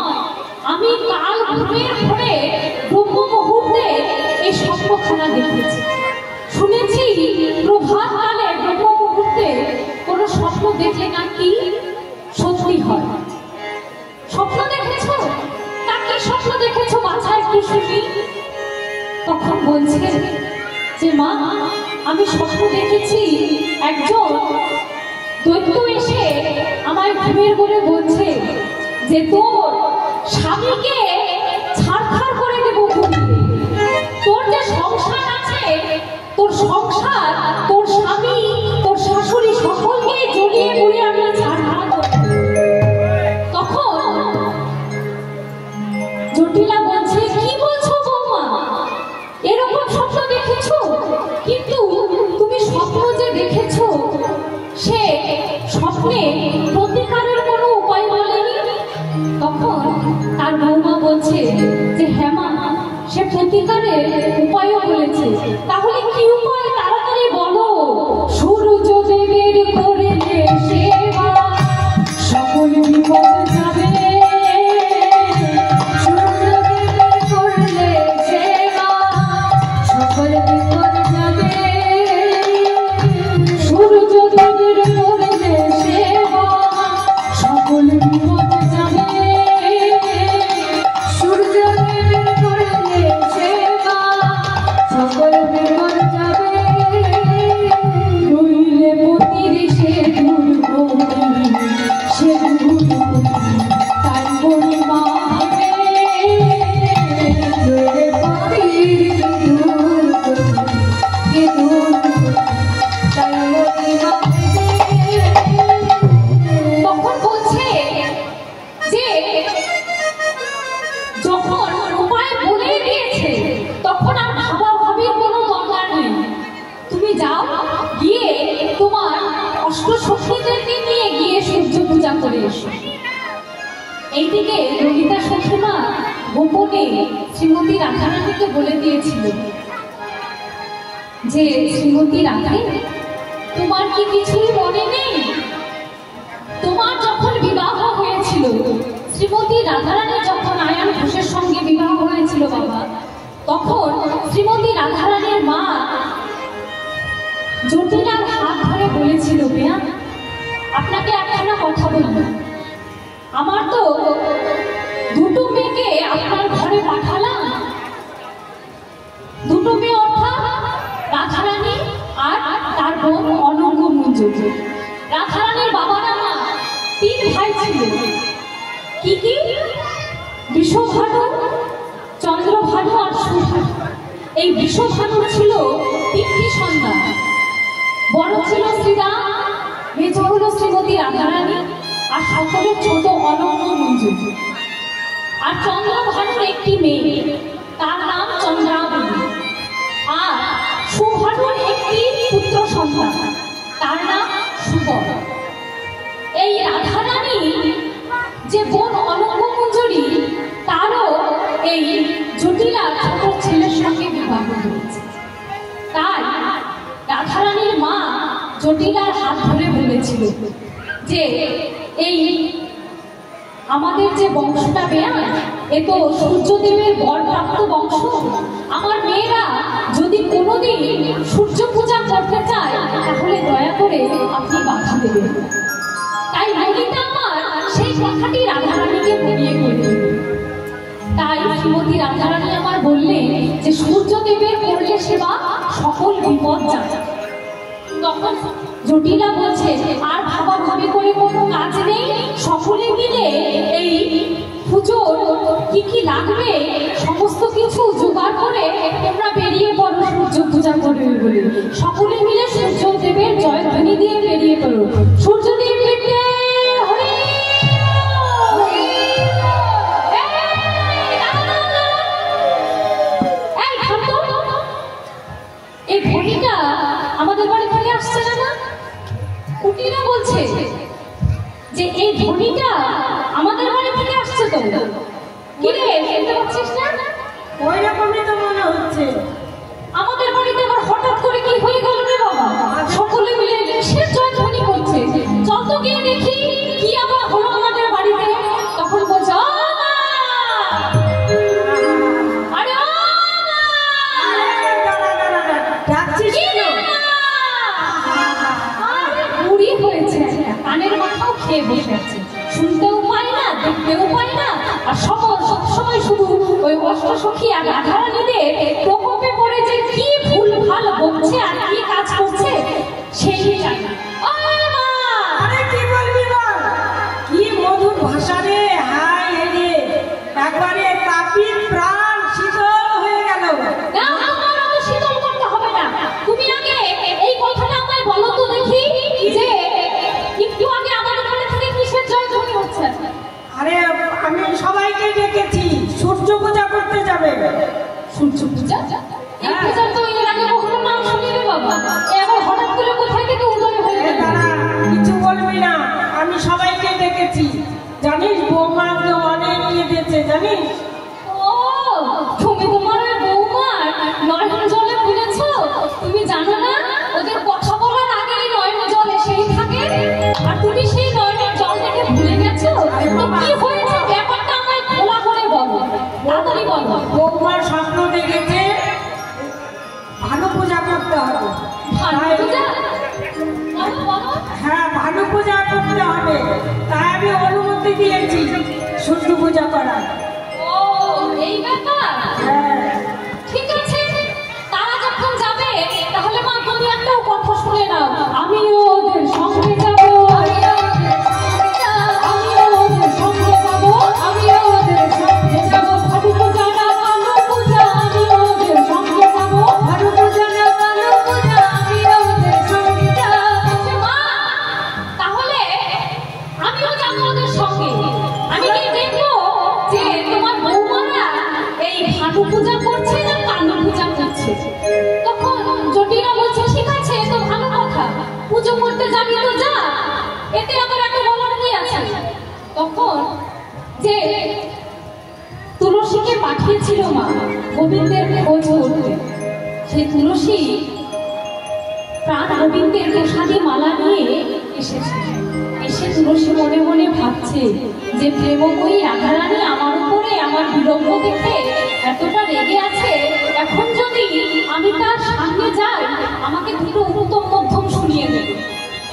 আমি কাল ঘুমের ঘরে ব্রহ্ম মুহূর্তে এই স্বপ্নখানা দেখেছি। শুনেছি প্রভাত কালে ব্রহ্ম মুহূর্তে কোনো স্বপ্ন দেখলে নাকি সত্যি হয়। স্বপ্ন দেখেছো? তা কি স্বপ্ন দেখেছো বাছা, একটু শুনি। তখন বলছে যে, মা, আমি স্বপ্ন দেখেছি একজন দৈত্য এসে আমায় ঘুমের ঘরে বলছে যে, তোর স্বামীকে ছাড়খাড় করে দেবো, তোর যে সংসার আছে, তোর সংসার, তোর স্বামী, তোর শাশুড়ি সকলকে জড়িয়ে পড়ে আমি ছাড়খাড় করব। তখন জটিলা বলছে, কি বলছো বৌমা, এইদিকে ললিতা সখীমা গোপনে শ্রীমতী রাধারানীকে বলে দিয়েছিল যে শ্রীমতী রাধে, তোমার কি কিছুই মনে নেই? তোমার যখন বিবাহ হয়েছিল, শ্রীমতী রাধারানীর যখন আয়ান ঘোষের সঙ্গে বিবাহ হয়েছিল বাবা, তখন শ্রীমতী রাধারানীর মা জটিলার হাত ধরে বলেছিল, বেয়া আপনাকে একখানা কথা বলব, আমার তো দুটো মেয়েকে আপনার ঘরে পাঠালাম, দুটো মেয়ে অর্থাৎ রাধারানী আর তার বোন অনঙ্গ মঞ্জুরি। রাধারানীর বাবার মা তিন ভাই ছিল, কি কি? বিষভানু, চন্দ্রভানু আর সুভানু। এই বিষভানু ছিল তিনটি সন্তান, বড় ছিল শ্রীরাম, মেজ হল শ্রীমতী রাধারানী, আর সকলের ছোট অনঙ্গ মঞ্জুরি। আর চন্দ্রভানুর একটি মেয়ে, তার নাম চন্দ্রাবলী। আর সুভানুর একটি পুত্র সন্তান, তার নাম সুবল। এই রাধারানী যে বোন অনঙ্গ মঞ্জুরি, তারও এই জটিলা ছোট ছেলের সঙ্গে বিবাহ হয়েছে। তাই রাধারানীর মা জটিলার হাত ধরে বলেছিল যে এই আমাদের যে বংশটা বেয়া, এ তো সূর্যদেবের বরপ্রাপ্ত বংশ, আমার মেয়েরা যদি কোনোদিন সূর্য পূজা করতে চায় তাহলে দয়া করে আপনি বাধা দেবেন। তাই ললিতা আমার সেই কথাটি রাধারানীকে বলিয়ে বললেন। তাই শ্রীমতী রাধারানী আমার বললেন যে সূর্যদেবের করলে সেবা সকল বিপদ যায়। তখন জটিলা বলছে, আর ভাবাভাবি করে কোনো কাজ নেই, সকলে মিলে এই পুজোর কি কি লাগবে সমস্ত কিছু জোগাড় করে তোমরা বেরিয়ে পড়ো সূর্য পূজা করবে বলে। সকলে মিলে সূর্যদেবের জয়ধ্বনি দিয়ে বেরিয়ে পড়ো। সূর্যদেব এই ঘড়িটা আমাদের বাড়ি থেকে আসছে না? কুটিরা বলছে যে এই ধ্বনিটা আমাদের বাড়ি থেকে আসছে। তো কি রে, শুনতে পাচ্ছিস না? ওই রকমই তো মনে হচ্ছে। আমাদের বাড়িতে আবার হঠাৎ করে কি হয়ে গেল রে বাবা? সকলে মিলে কিসের জয়ধ্বনি করছে? চল তো গিয়ে দেখি কি আবার হলো আমাদের বাড়িতে। তখন বলছে, কানের মাথাও খেয়ে বসে আছে, শুনতেও পায় না, দেখতেও পায় না, আর সবসময় শুধু ওই অষ্টসখী আর রাধারানীদের প্রকোপে পড়ে যে কি ভুল ভাল বলছে আর কি কাজ করছে সেই জানে। কি বলবি বল, কি মধুর ভাষা রে, হাই রে, একবারে তাপিত প্রাণ শীতল হয়ে গেল। না, আমার অত শীতল করতে হবে না, তুমি আগে এই কথাটা আমায় বলো তো দেখি যে একটু আগে আমাদের বাড়ি থেকে কিসের জয়ধ্বনি হচ্ছে? আরে আমি সবাইকে ডেকেছি, সূর্য পূজা করতে যাবে। সূর্য পূজা? এই পূজার তো এর আগে কখনো নাম শুনিনি বাবা, এবার হঠাৎ করে কোথায় থেকে উদয় হয়ে গেল? কিছু বলবি না, আমি সবাইকে ডেকেছি, জানিস বৌমা তো অনেক নিয়ে দিয়েছে জানিস। ও, তুমি তোমার ওই বৌমার নয়ন জলে ভুলেছো? তুমি জানো না ওদের কথা বলার আগে নয়ন জল এসেই থাকে, আর তুমি সেই নয়নের জল থেকে ভুলে গেছো? তো কি হয়েছে ব্যাপারটা আমায় খোলা করে বলো, তাড়াতাড়ি বলো। বৌমার স্বপ্ন দেখেছে ভানু পূজা করতে হবে। ভানু পূজা? বলো বলো। হ্যাঁ, ভানু পূজা করতে হবে, তাই আমি অনুমতি দিয়েছি সূর্য পূজা করার। ও এই ব্যাপার। হ্যাঁ ঠিক আছে, তারা যখন যাবে তাহলে মা তুমি একটা কথা শুনে নাও, আমিও ওদের সঙ্গে যাব, আমিও ওদের সঙ্গে যাব, আমিও ওদের সঙ্গে যাব। ভানু পূজা না কানু পূজা, আমিও ওদের সঙ্গে যাব। ভানু পূজা না কানু পূজা, আমিও ওদের সঙ্গে যাব। মা তাহলে আমিও যাব ওদের সঙ্গে। আমি কি দেখবো যে তোমার বৌমারা এই ভানু পূজা করছে না কানু পূজা করছে। তখন জটিলা বলছে ঠিক আছে, তো ভালো কথা, পুজো করতে যাবি তো যা, এতে আমার একটা বলার কি আছে। তখন যে তুলসীকে পাঠিয়েছিল মা গোবিন্দের খোঁজ করতে, সেই তুলসী প্রাণ গোবিন্দের প্রসাদী মালা নিয়ে এসেছে। এসে তুলসী মনে মনে ভাবছে যে প্রেমময়ী রাধারানী আমার উপরে আমার বিলম্ব দেখে এতটা রেগে আছে, এখন যদি আমি তার সামনে যাই আমাকে দুটো উত্তম মধ্যম শুনিয়ে দেবে।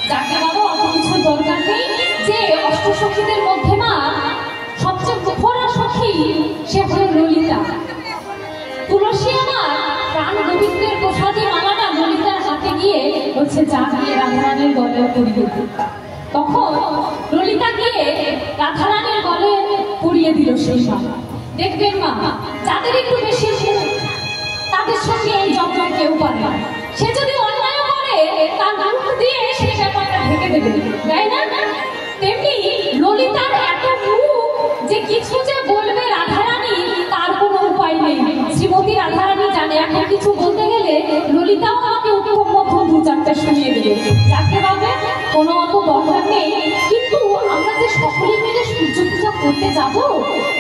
যাকে বাবা অত কিছু দরকার নেই, যে অষ্টসখীদের মধ্যে মা সবচেয়ে মুখরা সখী সে হল ললিতা। তুলসী আমার প্রাণ গোবিন্দের প্রসাদী মালাটা ললিতার হাতে গিয়ে বলছে যা গিয়ে রাধারানীর গলে পরিয়ে দিল। তখন ললিতা গিয়ে রাধারানীর গলে পরিয়ে দিল সেই মালা। দেখবেন মা, যাদের একটু বেশি তাদের সঙ্গে এই যত্ন কেউ পারে না। সে যদি অন্যায় করে তার মুখ দিয়ে সেই ব্যাপারটা ঢেকে দেবে, তাই না? তেমনি ললিতার এত মুখ যে কিছু যে বলবে রাধারানী তার কোনো উপায় নেই। শ্রীমতী রাধারানী জানে এখন কিছু বলতে গেলে ললিতাও আমাকে উত্তম মধ্যম দু চারটে শুনিয়ে দেবে। যাকে ভাবে কোনো অত দরকার নেই। কিন্তু আমরা যে সকলে মিলে সূর্য পূজা করতে যাব,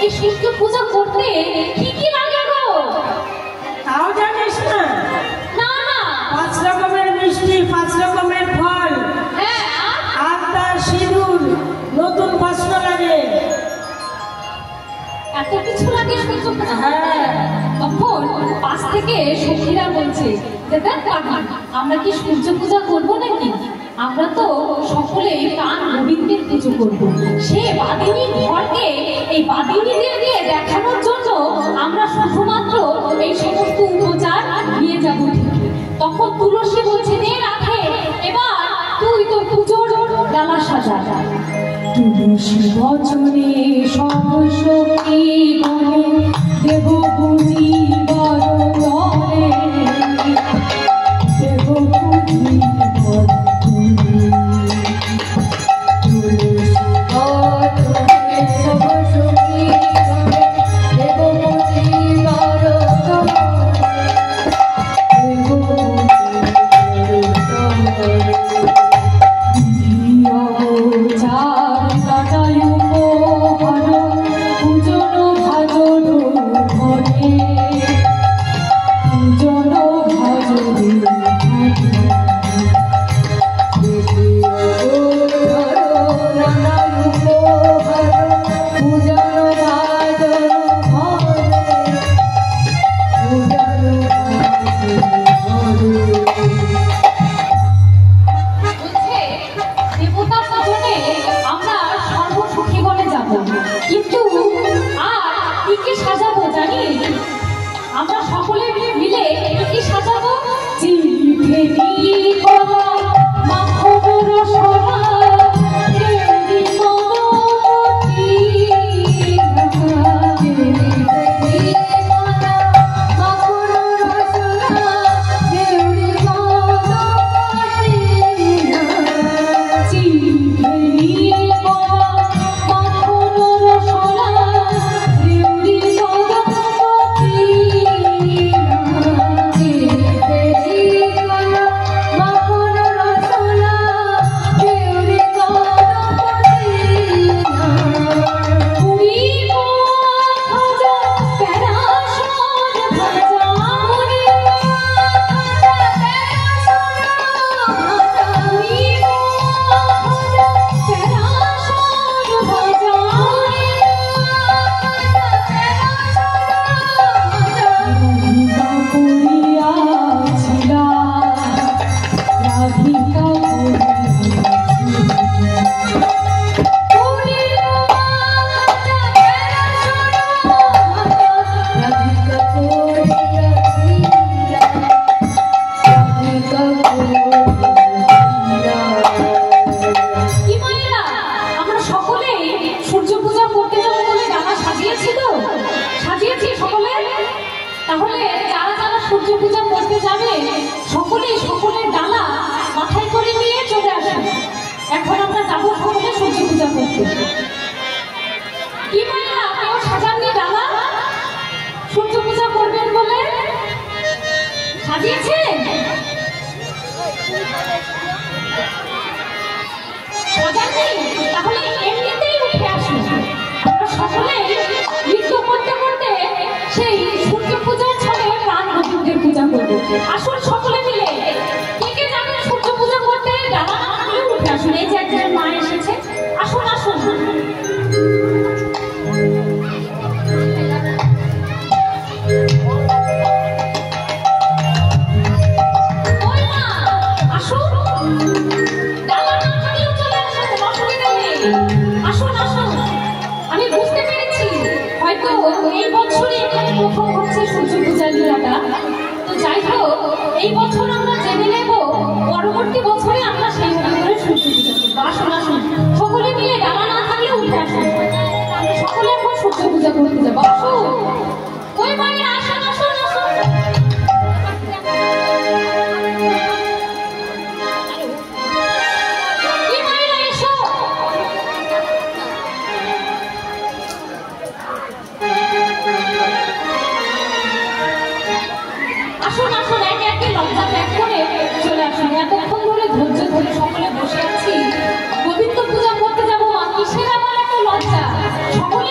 এই সূর্য পূজা করতে কি কি লাগে গো? তাও জানিস না? না না। 5 রকমের মিষ্টি, 5 রকমের ফল, হ্যাঁ, আতর, সিঁদুর, নতুন বস্ত্র লাগে। এত কিছু লাগে সূর্য পূজা? হ্যাঁ। তখন পাশ থেকে সখীরা বলছে যে দেখ কাকা, আমরা কি সূর্য পূজা করবো নাকি? আমরা তো সকলেই প্রাণ গোবিন্দের পুজো করবো। সে বাদিনী ঘরকে এই বাদিনীদের দিয়ে দেখানোর জন্য আমরা শুধুমাত্র এই সমস্ত উপচার নিয়ে যাবো। তখন তুলসী বলছে নে রাধে, এবার তুই তোর পুজোর ডালা সাজা। তুলসী বচনে সব সখী গণে দেব পুঁজি বরতলে, দেব পুঁজি বরতলে। তুলসী বচনে সব সখী গণে দেব পুঁজি বরতলে, দেব পুঁজি বরতলে। চার কাটায় উপহার পূজন ভাজন ঘরে, পূজন ভাজনে কিন্তু আর কি কি সাজাবো জানি? আমরা সকলে মিলে কি সাজাবো? চিঠি কলা মাখন রসনা দেবী মনোমতি, চিঠি কলা মাখন রসনা দেবী মনোমতি, চিঠি কলা মাখন রসনা দেবী মনোমতি, চিঠি কলা তাহলে যারা যারা সূর্য পূজা করতে যাবে সকলেই সকলের ডালা মাথায় করে নিয়ে চলে আসুন। এখন আমরা যাবো সকলে সূর্য পূজা করতে। কি মায়া কেউ সাজাননি ডালা সূর্য পূজা করবেন বলে? সাজিয়েছেন? সাজাননি? তাহলে এমনিতেই উঠে আসুন। আমরা সকলেই নৃত্য করতে করতে সেই সূর্য পূজার ছলে প্রাণ গোবিন্দের পূজা করবো। আসুন সকলে মিলে। কে কে যাবেন সূর্য পূজা করতে? ডালা না থাকলে উঠে আসুন। এই যে একজন মা এসেছে, আসুন আসুন। আমি বুঝতে পেরেছি হয়তো এই বছরে এখানে প্রথম হচ্ছে সূর্য পূজার লীলাটা। তো যাই হোক, এই বছর আমরা জেনে নেব, পরবর্তী বছরে আমরা সেই করে সূর্য পূজা করবো। আসুন আসুন সকলে মিলে, ডালা না থাকলে উঠে আসুন। আমরা সকলে এখন সূর্য পূজা করতে যাবো। আসুন ওই বাড়ি, আসুন আসুন আসুন। আসুন আসুন, একে একে লজ্জা ত্যাগ করে চলে আসুন। এতক্ষণ ধরে ধৈর্য ধরে সকলে বসে আছি, গোবিন্দ পূজা করতে যাবো, কিসের আবার এত লজ্জা? সকলে